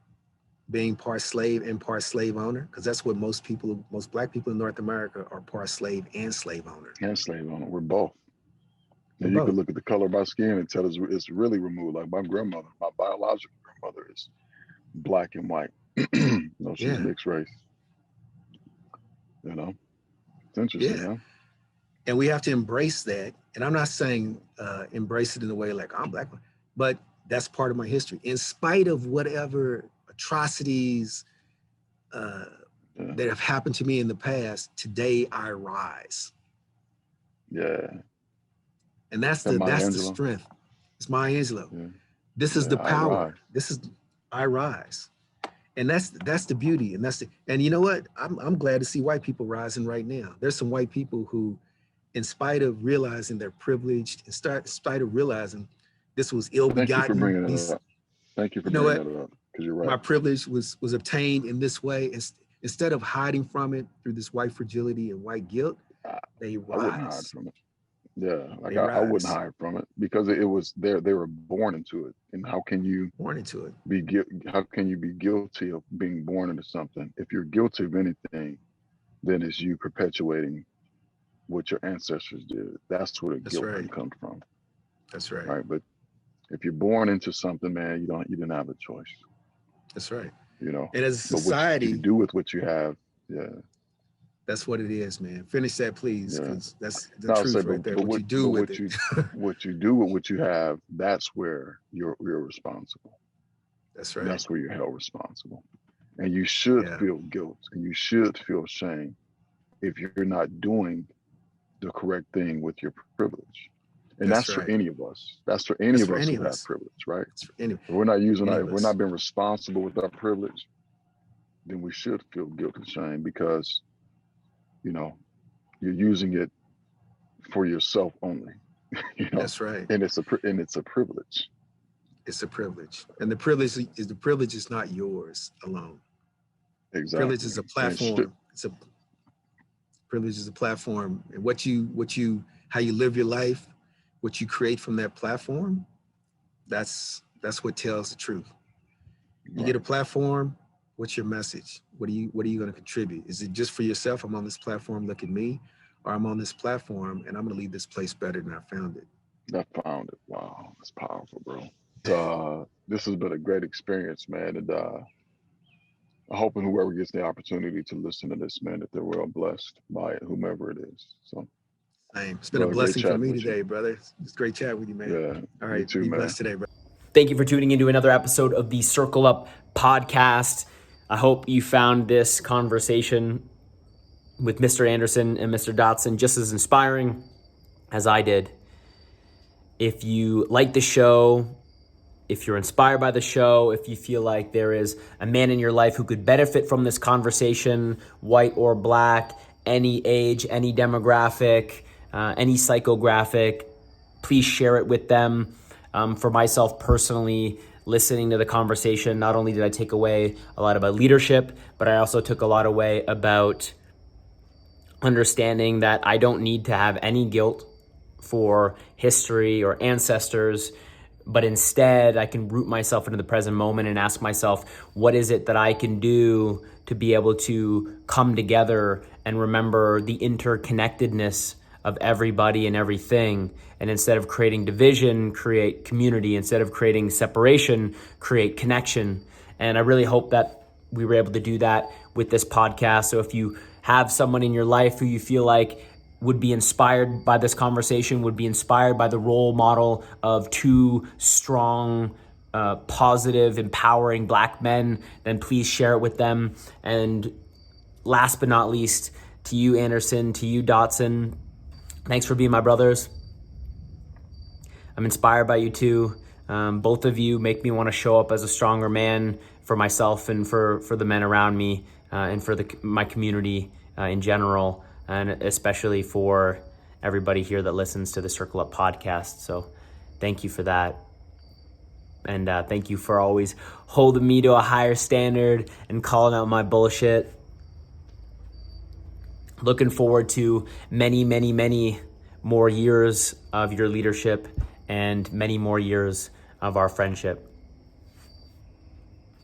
being part slave and part slave owner, because that's what most Black people in North America are, part slave and slave owner. We're both. We're And you can both. look at the color of my skin and tell it's really removed. Like my grandmother, my biological grandmother is black and white. No, she's Yeah. mixed race. You know, it's interesting, Yeah. man. And we have to embrace that. And I'm not saying embrace it in a way like I'm black, but that's part of my history. In spite of whatever atrocities Yeah, that have happened to me in the past, today I rise. yeah. And that's And Maya the Angelou. strength. It's Maya Angelou. Yeah, This is yeah. the I rise. power. This is I rise. And that's the beauty. And you know what? I'm glad to see white people rising right now. There's some white people who, in spite of realizing they're privileged, in spite of realizing this was Thank you for ill-begotten, bringing it these, up. Thank you for you know bringing what? that up because you're My right. privilege was obtained in this way. Instead of hiding from it through this white fragility and white guilt, I, they I wouldn't hide rise. from it. Yeah, like They I wouldn't rise. hide from it because it was there. They were born into it. And how can you Born into it. how can you be guilty of being born into something? If you're guilty of anything, then it's you perpetuating what your ancestors did. That's where the That's guilt can right. come from, That's right. right? But if you're born into something, man, you didn't have a choice, That's right. you know. And as a But what you society, do with what you have, yeah, that's what it is, man. Finish that, please, yeah. because that's the Now I'll say, truth right there. What you do but with it. what you do with what you have, that's where you're responsible. That's right. That's where you're held responsible. And you should Yeah, feel guilt and you should feel shame if you're not doing the correct thing with your privilege. And that's that's for right. any of us. That's for any That's of for us any who of have us. privilege, right? It's for any If of we're us. not being responsible with our privilege, then we should feel guilt and shame because, you know, you're using it for yourself only, you know, That's right. and it's a privilege. It's a privilege, and the privilege is not yours alone. Privilege Exactly. is a And it should, platform. It's a privilege is a platform, and how you live your life, what you create from that platform. That's what tells the truth. You get right. a platform. What's your message? What are you going to contribute? Is it just for yourself? I'm on this platform. Look at me, or I'm on this platform, and I'm going to leave this place better than I found it. That found it. Wow. That's powerful, bro. This has been a great experience, man. And I'm hoping whoever gets the opportunity to listen to this, man, that they're well blessed by it, whomever it is. So, Same. It's been a brother, great blessing for chatting me with you. today, brother. It's great chat with you, man. Yeah, All you right. too, Be man. blessed today, bro. Thank you for tuning into another episode of the Circle Up podcast. I hope you found this conversation with Mr. Anderson and Mr. Dotson just as inspiring as I did. If you like the show, if you're inspired by the show, if you feel like there is a man in your life who could benefit from this conversation, white or black, any age, any demographic, any psychographic, please share it with them. For myself personally, listening to the conversation, not only did I take away a lot about leadership, but I also took a lot away about understanding that I don't need to have any guilt for history or ancestors, but instead I can root myself into the present moment and ask myself, what is it that I can do to be able to come together and remember the interconnectedness of everybody and everything? And instead of creating division, create community. Instead of creating separation, create connection. And I really hope that we were able to do that with this podcast. So if you have someone in your life who you feel like would be inspired by this conversation, would be inspired by the role model of two strong, positive, empowering black men, then please share it with them. And last but not least, to you, Anderson, to you, Dotson, thanks for being my brothers. I'm inspired by you too. Both of you make me want to show up as a stronger man for myself and for the men around me, and for my community in general, and especially for everybody here that listens to the Circle Up podcast. So thank you for that. And thank you for always holding me to a higher standard and calling out my bullshit. Looking forward to many, many, many more years of your leadership and many more years of our friendship.